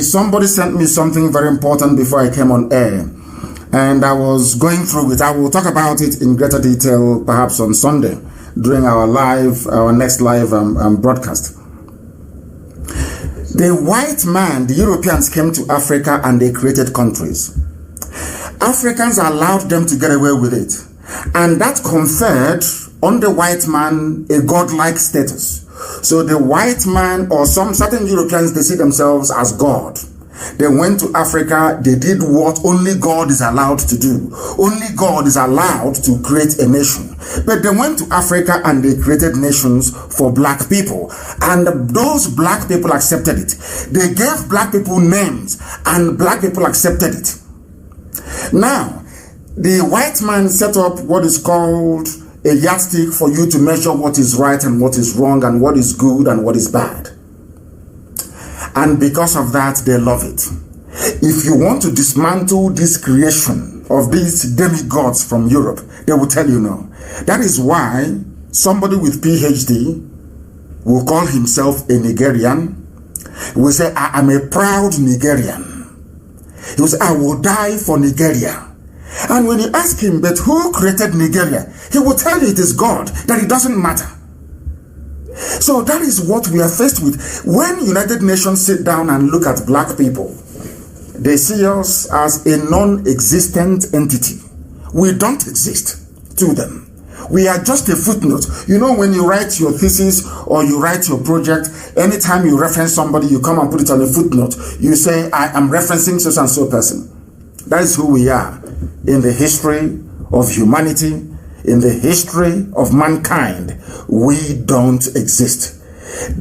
Somebody sent me something very important before I came on air, and I was going through it. I will talk about it in greater detail perhaps on Sunday during our next live broadcast. The white man, the Europeans, came to Africa and they created countries. Africans allowed them to get away with it, and that conferred on the white man a godlike status. So the white man, or some certain Europeans, they see themselves as God. They went to Africa, they did what only God is allowed to do. Only God is allowed to create a nation. But they went to Africa and they created nations for black people. And those black people accepted it. They gave black people names and black people accepted it. Now, the white man set up what is called a yardstick for you to measure what is right and what is wrong and what is good and what is bad. And because of that, they love it. If you want to dismantle this creation of these demigods from Europe, they will tell you no. That is why somebody with PhD will call himself a Nigerian. He will say, I am a proud Nigerian. He will say, I will die for Nigeria. And when you ask him, but who created Nigeria? He will tell you it is God, that it doesn't matter. So that is what we are faced with. When United Nations sit down and look at black people, they see us as a non-existent entity. We don't exist to them. We are just a footnote. You know, when you write your thesis or you write your project, anytime you reference somebody, you come and put it on a footnote. You say, I am referencing so and so person. That is who we are in the history of humanity, in the history of mankind. We don't exist.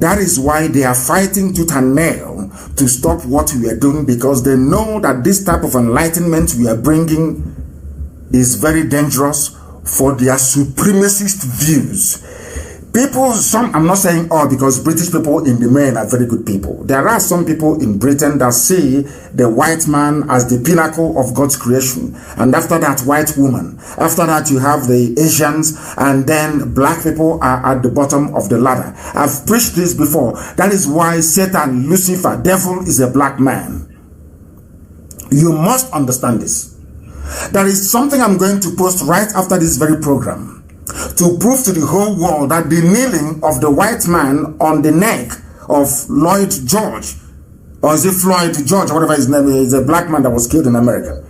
That is why they are fighting tooth and nail to stop what we are doing, because they know that this type of enlightenment we are bringing is very dangerous for their supremacist views. People, some, I'm not saying all, because British people in the main are very good people. There are some people in Britain that see the white man as the pinnacle of God's creation. And after that, white woman. After that, you have the Asians, and then black people are at the bottom of the ladder. I've preached this before. That is why Satan, Lucifer, devil is a black man. You must understand this. There is something I'm going to post right after this very program to prove to the whole world that the kneeling of the white man on the neck of Lloyd George, or is it Floyd George, whatever his name is, a black man that was killed in America,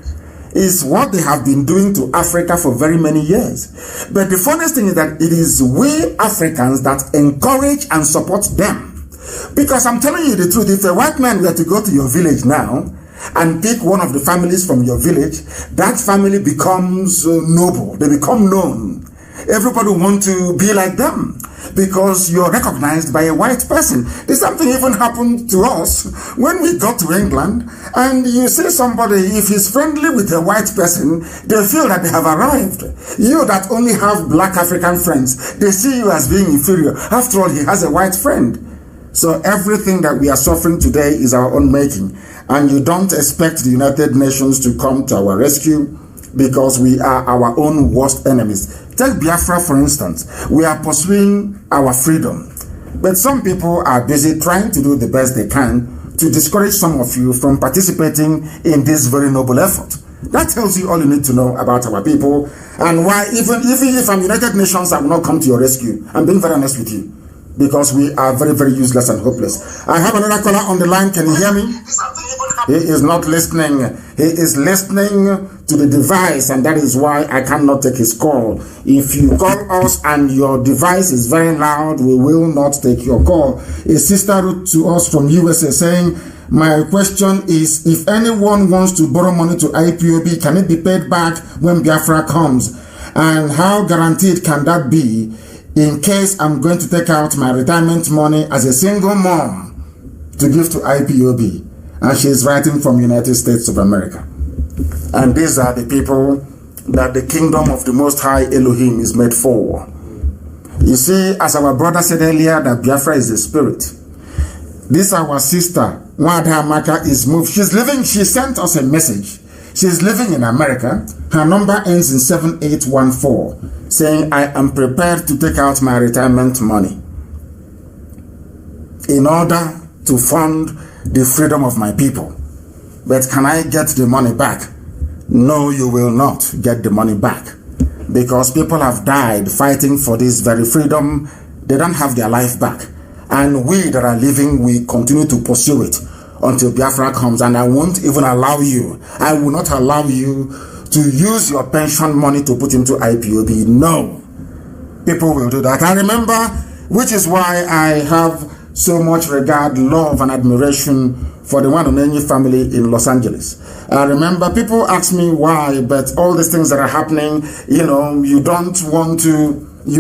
is what they have been doing to Africa for very many years. But the funniest thing is that it is we Africans that encourage and support them. Because I'm telling you the truth, if a white man were to go to your village now and pick one of the families from your village, that family becomes noble. They become known. Everybody wants to be like them because you're recognized by a white person. There's something even happened to us when we got to England, and you see somebody, if he's friendly with a white person, they feel that they have arrived. You that only have black African friends, they see you as being inferior. After all, he has a white friend. So everything that we are suffering today is our own making. And you don't expect the United Nations to come to our rescue, because we are our own worst enemies. Take Biafra, for instance. We are pursuing our freedom, but some people are busy trying to do the best they can to discourage some of you from participating in this very noble effort. That tells you all you need to know about our people, and why even if I'm United Nations, I will not come to your rescue. I'm being very honest with you, because we are very, very useless and hopeless. I have another caller on the line. Can you hear me? He is not listening. He is listening to the device, and that is why I cannot take his call. If you call us and your device is very loud, we will not take your call. A sister wrote to us from USA saying, my question is, if anyone wants to borrow money to IPOB, can it be paid back when Biafra comes? And how guaranteed can that be in case I'm going to take out my retirement money as a single mom to give to IPOB? And she is writing from United States of America. And these are the people that the kingdom of the Most High Elohim is made for. You see, as our brother said earlier, that Biafra is a spirit. This our sister, Wada Amaka, is moved. She's living, she sent us a message. She's living in America. Her number ends in 7814, saying, I am prepared to take out my retirement money in order to fund the freedom of my people. But can I get the money back? No, you will not get the money back, because people have died fighting for this very freedom. They don't have their life back, and we that are living, we continue to pursue it until Biafra comes. And I won't even allow you, I will not allow you to use your pension money to put into IPOB. No, people will do that. I remember, which is why I have so much regard, love, and admiration for the Wanonenyi family in Los Angeles. I remember people ask me why, but all these things that are happening, you know, you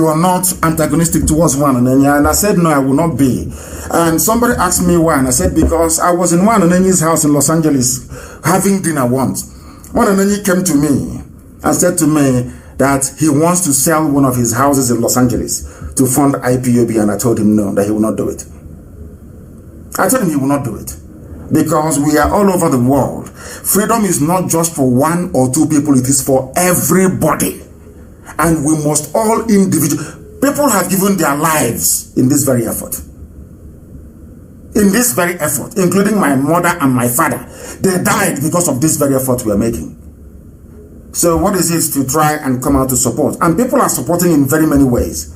are not antagonistic towards Wanonenyi. And I said, no, I will not be. And somebody asked me why, and I said, because I was in Wanonenyi's house in Los Angeles having dinner once. Wanonenyi came to me and said to me that he wants to sell one of his houses in Los Angeles to fund IPOB, and I told him no, that he will not do it. I told him he will not do it. Because we are all over the world. Freedom is not just for one or two people, it is for everybody. And we must all people have given their lives in this very effort. In this very effort, including my mother and my father. They died because of this very effort we are making. So what is it to try and come out to support? And people are supporting in very many ways.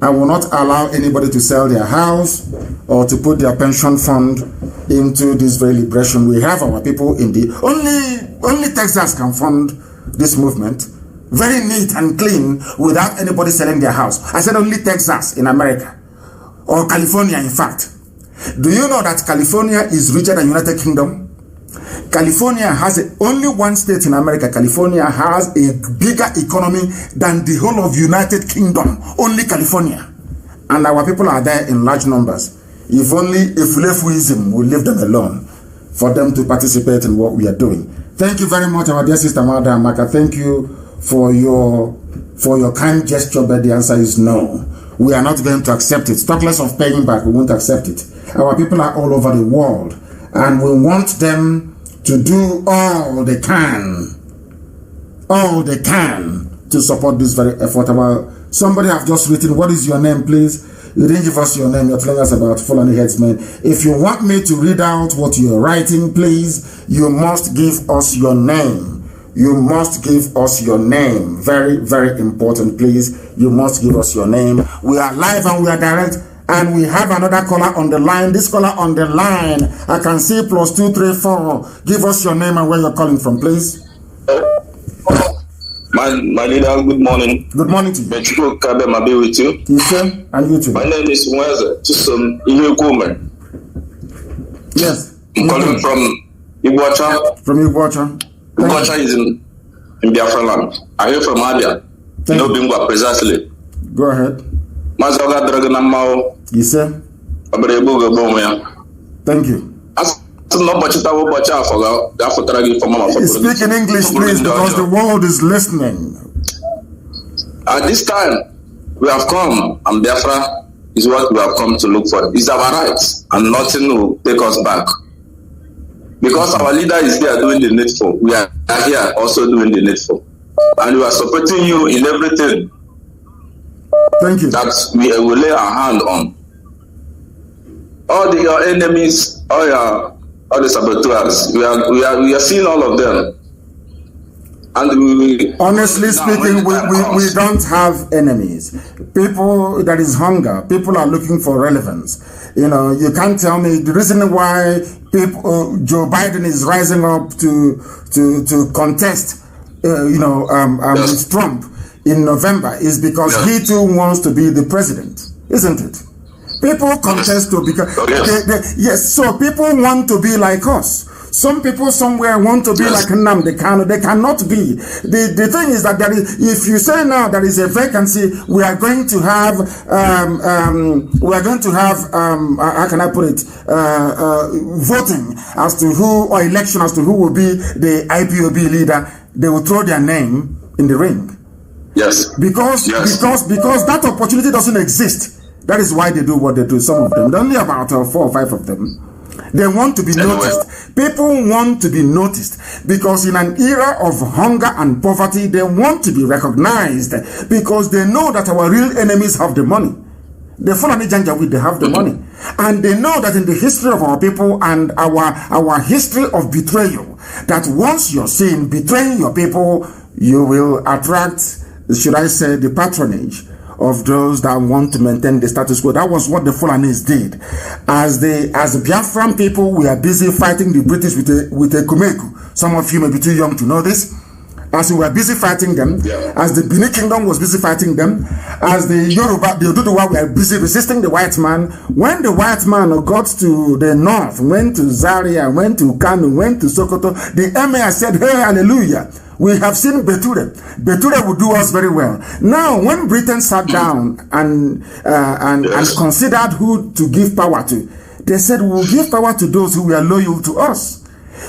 I will not allow anybody to sell their house or to put their pension fund into this very liberation. We have our people in the... Only Texas can fund this movement. Very neat and clean without anybody selling their house. I said only Texas in America. Or California, in fact. Do you know that California is richer than United Kingdom? California has only one state in America. California has a bigger economy than the whole of United Kingdom. Only California. And our people are there in large numbers. If only Efulefuism will leave them alone for them to participate in what we are doing. Thank you very much, our dear sister Mada Amaka. Thank you for your kind gesture, but the answer is no. We are not going to accept it. Talk less of paying back. We won't accept it. Our people are all over the world, and we want them to do all they can to support this very effort. Somebody have just written, what is your name, please? You didn't give us your name. You're telling us about Fulani headsmen. If you want me to read out what you're writing, please, you must give us your name. You must give us your name. Very, very important, please. You must give us your name. We are live and we are direct. And we have another caller on the line. This caller on the line, I can see +234. Give us your name and where you're calling from, please. My leader, good morning. Good morning to you. Mexico Kabe Mabe with you. Yes, sir. And you too. My name is Mweze Chisom Iwekume. Yes. I'm calling from Iguacha. From Iguacha. Iguacha is in Biafra land. I hear from Abia. No Bingwa, precisely. Go ahead. Mazaga Dragonamao. Yes, sir. Thank you. Speak in English, please, because the world is listening. At this time, we have come, and Biafra is what we have come to look for. It's our rights, and nothing will take us back. Because our leader is there doing the needful. We are here also doing the needful. And we are supporting you in everything. Thank you. That we will lay our hand on. All your enemies, all the saboteurs, we are seeing all of them. And honestly speaking, we don't have enemies. People, that is hunger. People are looking for relevance. You know, you can't tell me the reason why Joe Biden is rising up to contest, with Trump in November is because he too wants to be the president, isn't it? People contest to become, yes, so people want to be like us. Some people somewhere want to be like Nam. They cannot be. The thing is that if you say now there is a vacancy, we are going to have, how can I put it, voting as to who, or election as to who will be the IPOB leader. They will throw their name in the ring. Yes. Because that opportunity doesn't exist. That is why they do what they do. Some of them, only about 4 or 5 of them. They want to be noticed. People want to be noticed because in an era of hunger and poverty, they want to be recognized because they know that our real enemies have the money. The Fulani Janjaweed, they have the money. And they know that in the history of our people and our history of betrayal, that once you're seen betraying your people, you will attract, should I say, the patronage of those that want to maintain the status quo. That was what the Fulanis did. As the Biafran people, we are busy fighting the British with a Kumeku. Some of you may be too young to know this. as we were busy fighting them, as the Benin Kingdom was busy fighting them, as the Yoruba, the Oduduwa were busy resisting the white man. When the white man got to the north, went to Zaria, went to Kanu, went to Sokoto, the emir said, hey, hallelujah. We have seen Beture. Beture would do us very well. Now, when Britain sat down and considered who to give power to, they said, we will give power to those who were loyal to us.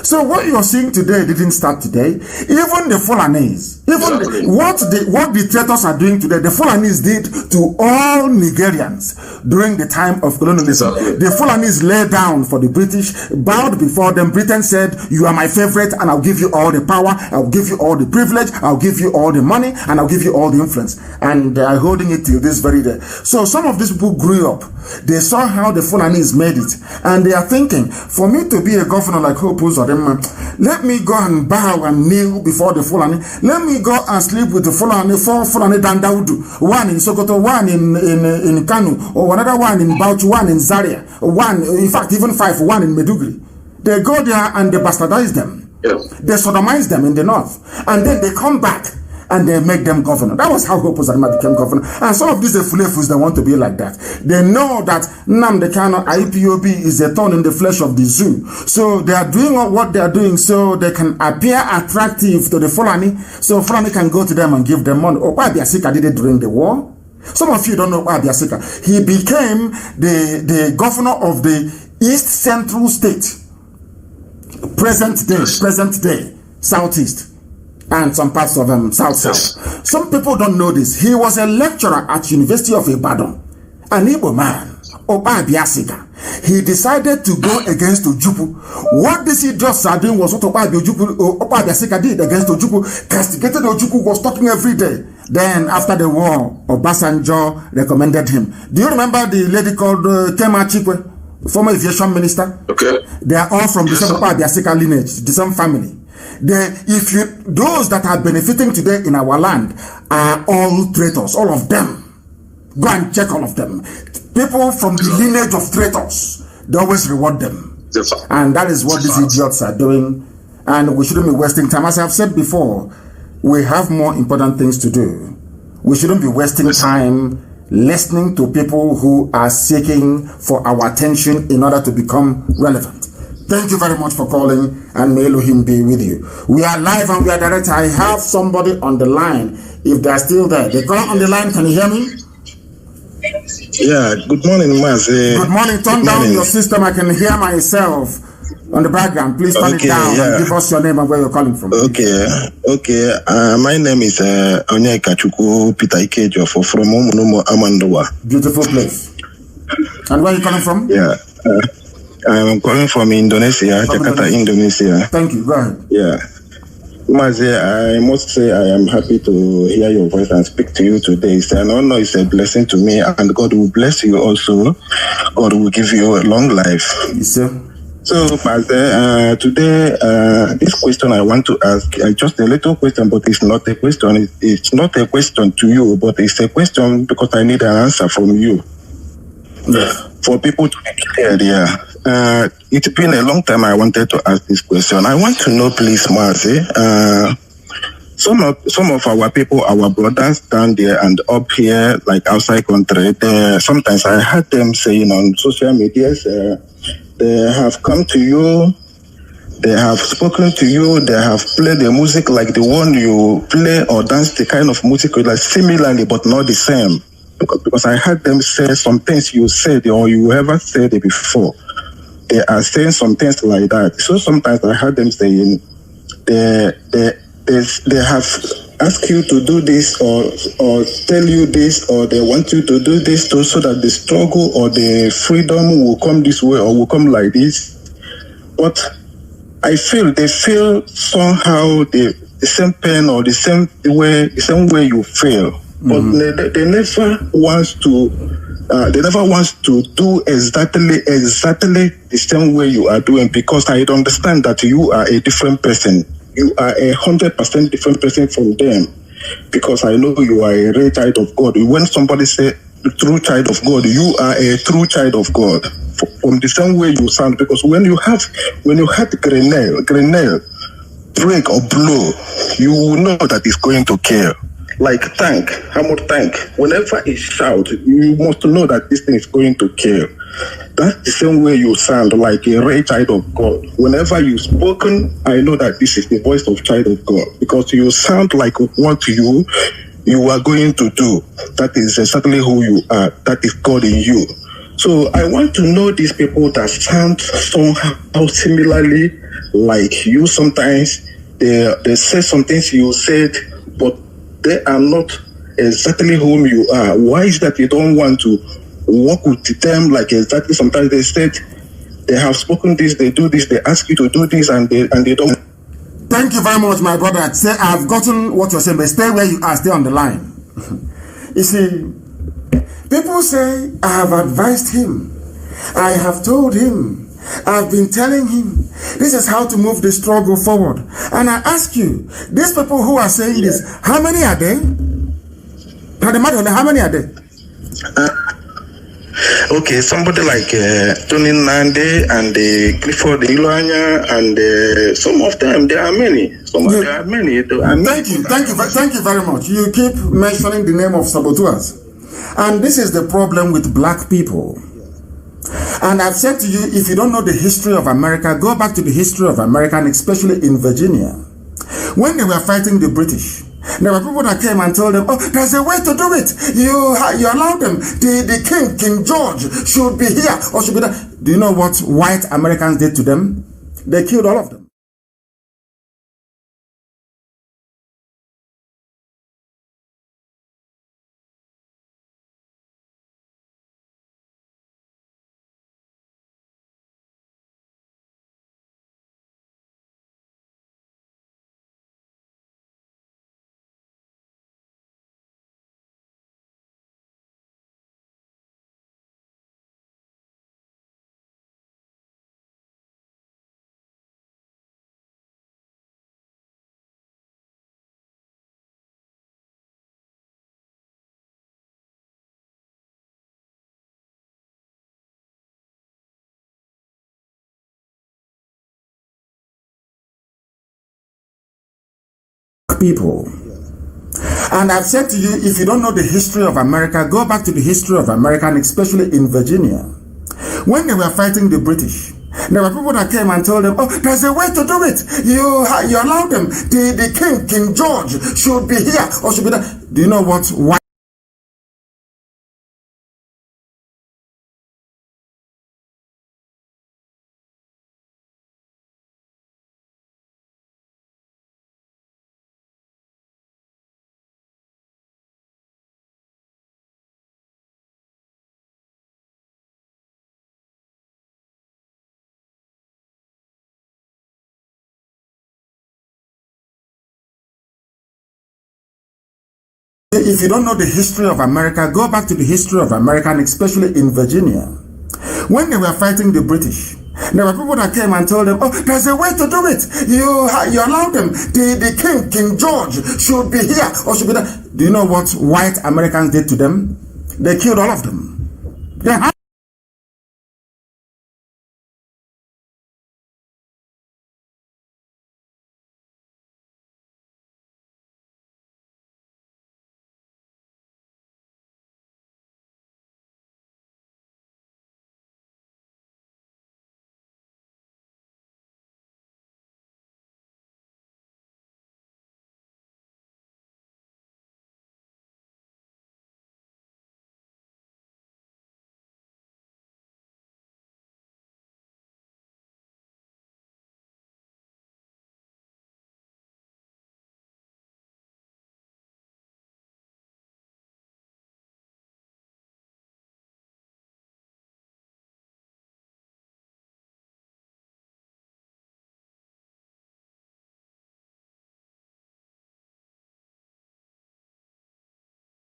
So what you're seeing today didn't start today. Even the Fulanis, what the traitors are doing today, the Fulanis did to all Nigerians during the time of colonialism. The Fulanis lay down for the British, bowed before them. Britain said, you are my favorite, and I'll give you all the power, I'll give you all the privilege, I'll give you all the money, and I'll give you all the influence. And they are holding it till this very day. So some of these people grew up. They saw how the Fulanis made it, and they are thinking, for me to be a governor like Hope or them, let me go and bow and kneel before the Fulani. Let me go and sleep with the Fulani, 4 Fulani Dandaudu, 1 in Sokoto, 1 in Kanu, or another 1 in Bauchi, 1 in Zaria, 1, in fact, even 5, 1 in Meduguri. They go there and they bastardize them. They sodomize them in the north. And then they come back and they make them governor. That was how Hope Uzodinma became governor. And some of these Fulefus, they want to be like that. They know that Nnamdi Kanu IPOB is a thorn in the flesh of the zoo. So they are doing what they are doing so they can appear attractive to the Fulani, so Fulani can go to them and give them money. Okpa Abiasika did it during the war. Some of you don't know Okpa Abiasika. He became the governor of the East Central State, present day, Southeast, and some parts of South. Some people don't know this. He was a lecturer at University of Ibadan, an Igbo man, Okpa Abiasika. He decided to go against Ojukwu. What this idiots are doing was what Okpa Abiasika did against Ojukwu. Castigated Ojukwu, was talking every day. Then after the war, Obasanjo recommended him. Do you remember the lady called Kema Chikwe, former aviation minister? Okay. They are all from the same Okpa Abiasika lineage, the same family. Those that are benefiting today in our land are all traitors, all of them. Go and check all of them. People from the lineage of traitors, they always reward them. And that is what these idiots are doing. And we shouldn't be wasting time. As I've said before, we have more important things to do. We shouldn't be wasting time listening to people who are seeking for our attention in order to become relevant. Thank you very much for calling, and may Elohim be with you. We are live and we are direct. I have somebody on the line. If they are still there, the caller on the line, can you hear me? Yeah, good morning, Maz. Good morning. Turn down your system. I can hear myself on the background. Please turn it down and give us your name and where you're calling from. Okay. My name is MNK July Peter Ikejo from Umunumo Amandowa. Beautiful place. And where are you calling from? Yeah. I'm calling from Indonesia, Jakarta, Indonesia. Thank you. Go ahead. Yeah. Mazi, I must say I am happy to hear your voice and speak to you today. It's an honor, it's a blessing to me, and God will bless you also. God will give you a long life. Yes, sir. So, Mazi, today, this question I want to ask, just a little question, but it's not a question. It's not a question to you, but it's a question because I need an answer from you. Yeah. For people to be clear, it's been a long time I wanted to ask this question. I want to know, please, Mazi, some of our people, our brothers down there and up here, like outside country, sometimes I heard them saying on social media, they have come to you, they have spoken to you, they have played the music like the one you play or dance the kind of music like similarly but not the same. Because I heard them say some things you said or you ever said it before. They are saying some things like that. So sometimes I heard them saying they have asked you to do this or tell you this, or they want you to do this too, so that the struggle or the freedom will come this way or will come like this. But I feel they feel somehow the same pain or the same way you feel. But they never want to do exactly the same way you are doing, because I understand that you are a different person. You are 100% different person from them, because I know you are a real child of God. When somebody say true child of God, you are a true child of God from the same way you sound. Because when you had Grenell, break or blow, you will know that it's going to kill. Like tank, hammer tank. Whenever it shouts, you must know that this thing is going to kill. That's the same way you sound, like a rare child of God. Whenever you've spoken, I know that this is the voice of child of God, because you sound like what you are going to do. That is exactly who you are. That is God in you. So I want to know these people that sound somehow similarly like you. Sometimes they say some things you said, but they are not exactly whom you are. Why is that you don't want to work with them like exactly? Sometimes they said they have spoken this, they do this, they ask you to do this, and they don't. Thank you very much, my brother. I've gotten what you're saying, but stay where you are, stay on the line. You see, people say, I have advised him, I have told him, I've been telling him, this is how to move the struggle forward. And I ask you, these people who are saying this, how many are there? How many are there? Okay, somebody like Tony Nande and Clifford Iloanya and some of them, there are many. There are many. Thank you very much. You keep mentioning the name of saboteurs. And this is the problem with black people. And I've said to you, if you don't know the history of America, go back to the history of America, and especially in Virginia. When they were fighting the British, there were people that came and told them, oh, there's a way to do it. You allow them. The King George, should be here or should be there. Do you know what white Americans did to them? They killed all of them. People. And I've said to you, if you don't know the history of America, go back to the history of America, and especially in Virginia. When they were fighting the British, there were people that came and told them, oh, there's a way to do it. You allow them. The King George, should be here or should be there. Do you know what white If you don't know the history of America, go back to the history of America, and especially in Virginia. When they were fighting the British, there were people that came and told them, oh, there's a way to do it. You allow them. The King George, should be here or should be there. Do you know what white Americans did to them? They killed all of them. They